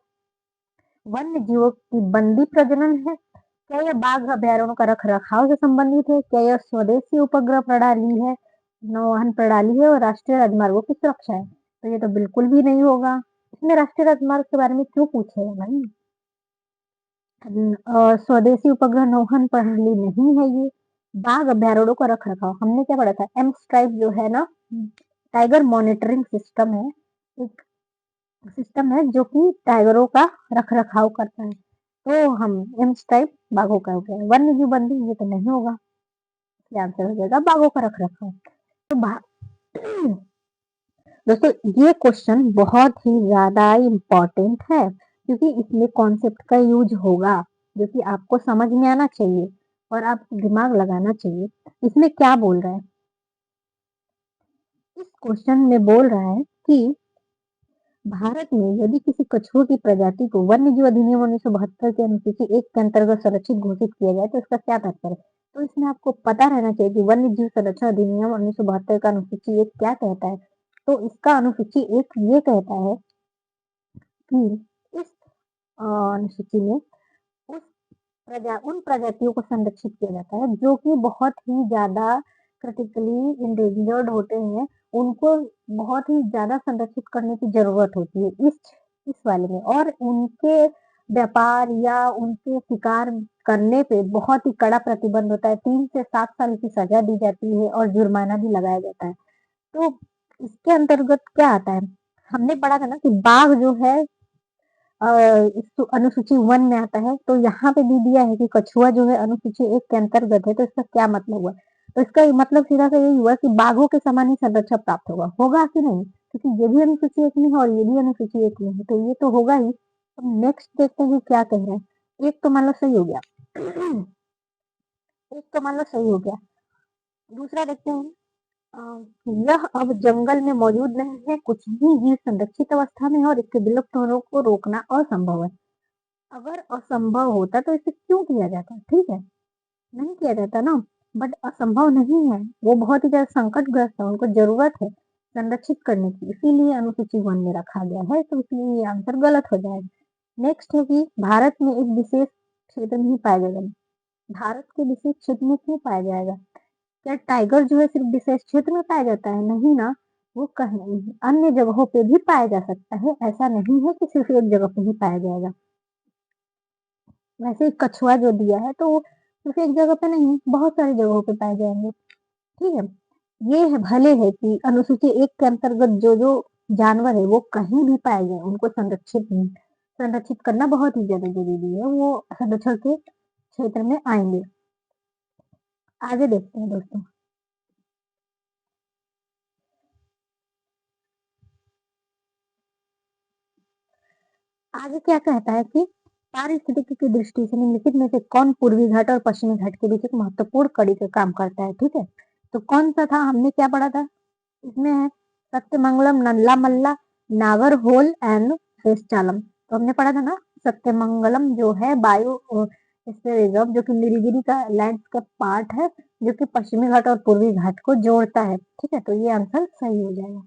वन्य जीवों की बंदी प्रजनन है, क्या यह बाघ अभ्यारण्यों का रख रखाव से संबंधित है, क्या यह स्वदेशी उपग्रह प्रणाली है, नौवहन प्रणाली है, और राष्ट्रीय राजमार्गों की सुरक्षा है। तो ये तो बिल्कुल भी नहीं होगा। इसमें राष्ट्रीय राजमार्ग के बारे में क्यों पूछे भाई, स्वदेशी उपग्रह नौवहन प्रणाली नहीं है ये। बाघ अभ्यारण्यों का रख रखाव हमने क्या पढ़ा था, एम स्ट्राइप जो है ना टाइगर मॉनिटरिंग सिस्टम है, एक सिस्टम है जो कि टाइगरों का रख रखाव करता है। तो हम एम स्ट्राइप बाघों का हो गया, वन्य जीव बंदी ये तो नहीं होगा, इसलिए आंसर हो जाएगा बाघों का रख रखाव। तो दोस्तों ये क्वेश्चन बहुत ही ज्यादा इम्पोर्टेंट है, क्योंकि इसमें कॉन्सेप्ट का यूज होगा जो कि आपको समझ में आना चाहिए और आप दिमाग लगाना चाहिए। इसमें क्या बोल रहा है, इस क्वेश्चन में बोल रहा है कि भारत में यदि किसी कछुए की प्रजाति को वन्य जीव अधिनियम 1972 के अनुसूची 1 के अंतर्गत संरक्षित घोषित किया जाए तो इसका क्या तात्पर्य है। तो इसमें आपको पता रहना चाहिए कि वन्य जीव संरक्षण अधिनियम 1972 का अनुसूची 1 क्या कहता है। तो इसका अनुसूची 1 ये कहता है कि इस अनुसूची में उस उन प्रजातियों को संरक्षित किया जाता है जो कि बहुत ही ज्यादा क्रिटिकली इंडेंजर्ड होते हैं, उनको बहुत ही ज्यादा संरक्षित करने की जरूरत होती है इस वाले में, और उनके व्यापार या उनके शिकार करने पे बहुत ही कड़ा प्रतिबंध होता है, 3 से 7 साल की सजा दी जाती है और जुर्माना भी लगाया जाता है। तो इसके अंतर्गत क्या आता है, हमने पढ़ा था ना कि बाघ जो है अनुसूची 1 में आता है, तो यहाँ पे भी दिया है कि कछुआ जो है अनुसूची 1 के अंतर्गत है, तो इसका क्या मतलब हुआ। तो इसका मतलब सीधा सा यही हुआ कि बाघों के समान ही संरक्षण प्राप्त होगा कि नहीं, क्योंकि ये भी अनुसूची 1 में है और ये भी अनुसूची 1 में है, तो ये तो होगा ही। अब नेक्स्ट देखते हैं कि क्या कह रहे हैं। एक तो मान लो सही हो गया एक तो मान लो सही हो गया, दूसरा देखते हैं। यह अब जंगल में मौजूद नहीं है, कुछ भी जीव संरक्षित अवस्था में है और इसके विलुप्त होने को रोकना असंभव है। अगर असंभव होता तो इसे क्यों किया जाता, ठीक है, नहीं किया जाता ना, बट असंभव नहीं है, वो बहुत ही ज्यादा संकटग्रस्त है, उनको जरूरत है संरक्षित करने की, इसीलिए अनुसूची 1 में रखा गया है, तो इसलिए ये आंसर गलत हो जाएगा। नेक्स्ट है कि भारत में एक विशेष क्षेत्र में ही पाया जाएगा, भारत के विशेष क्षेत्र में क्यों पाया जाएगा? क्या टाइगर जो है सिर्फ विशेष क्षेत्र में पाया जाता है? नहीं ना, वो कहीं अन्य जगहों पे भी पाया जा सकता है, ऐसा नहीं है कि सिर्फ एक जगह पे ही पाया जाएगा। वैसे कछुआ जो दिया है तो वो सिर्फ एक जगह पे नहीं, बहुत सारी जगहों पे पाए जाएँगे, ठीक है? ये है भले है कि अनुसूची 1 के अंतर्गत जो-जो जानवर है वो कहीं भी पाए जाएँ, उनको संरक्षित करना बहुत ही ज़्यादा ज़रूरी है, वो संरक्षण के क्षेत्र में आएँगे। आगे देखते हैं दोस्तों। आगे क्या कहता है कि पारिस्थितिकी की दृष्टि से निम्नलिखित में से कौन पूर्वी घाट और पश्चिमी घाट के बीच एक महत्वपूर्ण कड़ी का काम करता है, ठीक है? तो कौन-सा था हमने क्या पढ़ा था? इसमें है सत्यमंगलम, नल्ला मल्ला, नागरहोल एंड शेषचालम। तो हमने पढ़ा था ना सत्यमंगलम जो है स्फीयर रिजर्व जो कि नीलगिरी का लैंडस्केप पार्ट है जो कि पश्चिमी घाट और पूर्वी घाट को जोड़ता है, ठीक है? तो ये आंसर सही हो जाएगा।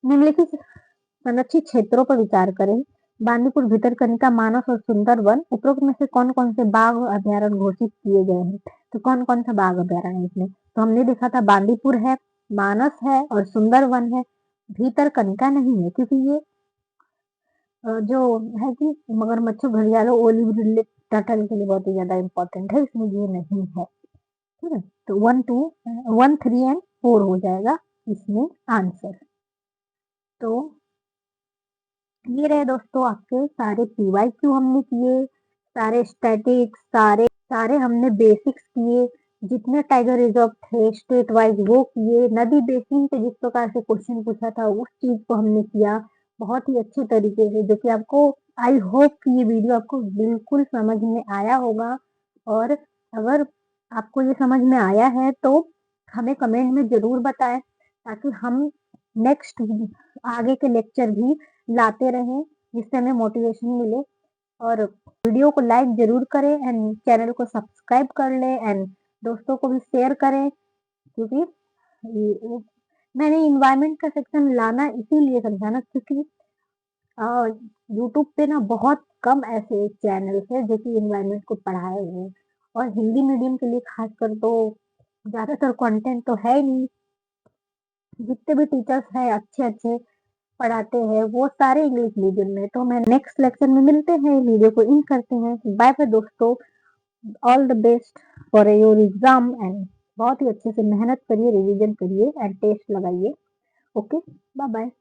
निम्नलिखित संरक्षित क्षेत्रों पर विचार करें। बांदीपुर भितरकनिका मानस और सुंदरवन उपरोक्त में से कौन-कौन से बाघ अभयारण्य घोषित किए गए हैं? तो कौन-कौन सा बाघ अभयारण्य है इसमें? तो हमने देखा था बांदीपुर है, मानस है और सुंदरवन है। भितरकनिका नहीं है क्योंकि ये जो है कि मगरमच्छों, घड़ियालों, ओलिव रिडले टर्टल के लिए बहुत ही ज़्यादा इम्पोर्टेंट है, इसमें ये नहीं है। ठीक है? तो 1, 3 एंड 4 हो जाएगा इसमें आंसर। तो ये रहे दोस्तों आपके सारे पीवाईक्यू हमने किए, सारे स्टैटिक्स, सारे हमने बेसिक्स किए, जितने टाइगर रिजर्व थे स्टेट वाइज़ वो किए, नदी बेसिन पे जिस प्रकार से क्वेश्चन पूछा था उस चीज़ को हमने किया, बहुत ही अच्छे तरीके से जो कि आपको आई होप कि ये वीडियो आपको बिल्कुल समझ में आया होगा और अगर आपको ये समझ में आया है तो हमें कमेंट में ज़रूर बताएँ ताकि हम नेक्स्ट आगे के लेक्चर भी लाते रहें, जिससे हमें मोटिवेशन मिले और वीडियो को लाइक ज़रूर करें एंड चैनल को सब्सक्राइब कर लें एंड दोस्तों को भी शेयर करें क्योंकि ये मैंने एनवायरनमेंट का सेक्शन लाना इसीलिए समझा ना क्योंकि अ, यूट्यूब पे ना बहुत कम ऐसे चैनल्स हैं जो कि एनवायरनमेंट को पढ़ाए हुए हैं और हिंदी मीडियम के लिए खासकर तो ज़्यादातर कंटेंट तो है ही नहीं। जितने भी टीचर्स हैं अच्छे-अच्छे पढ़ाते हैं वो सारे इंग्लिश मीडियम में। तो मैं नेक्स्ट लेक्चर में मिलते हैं, वीडियो को एंड करते हैं। बाय बाय दोस्तों, all the best for your exam and बहुत ही अच्छे से मेहनत करिए, रिवीजन करिए एंड टेस्ट लगाइए। Okay, bye bye.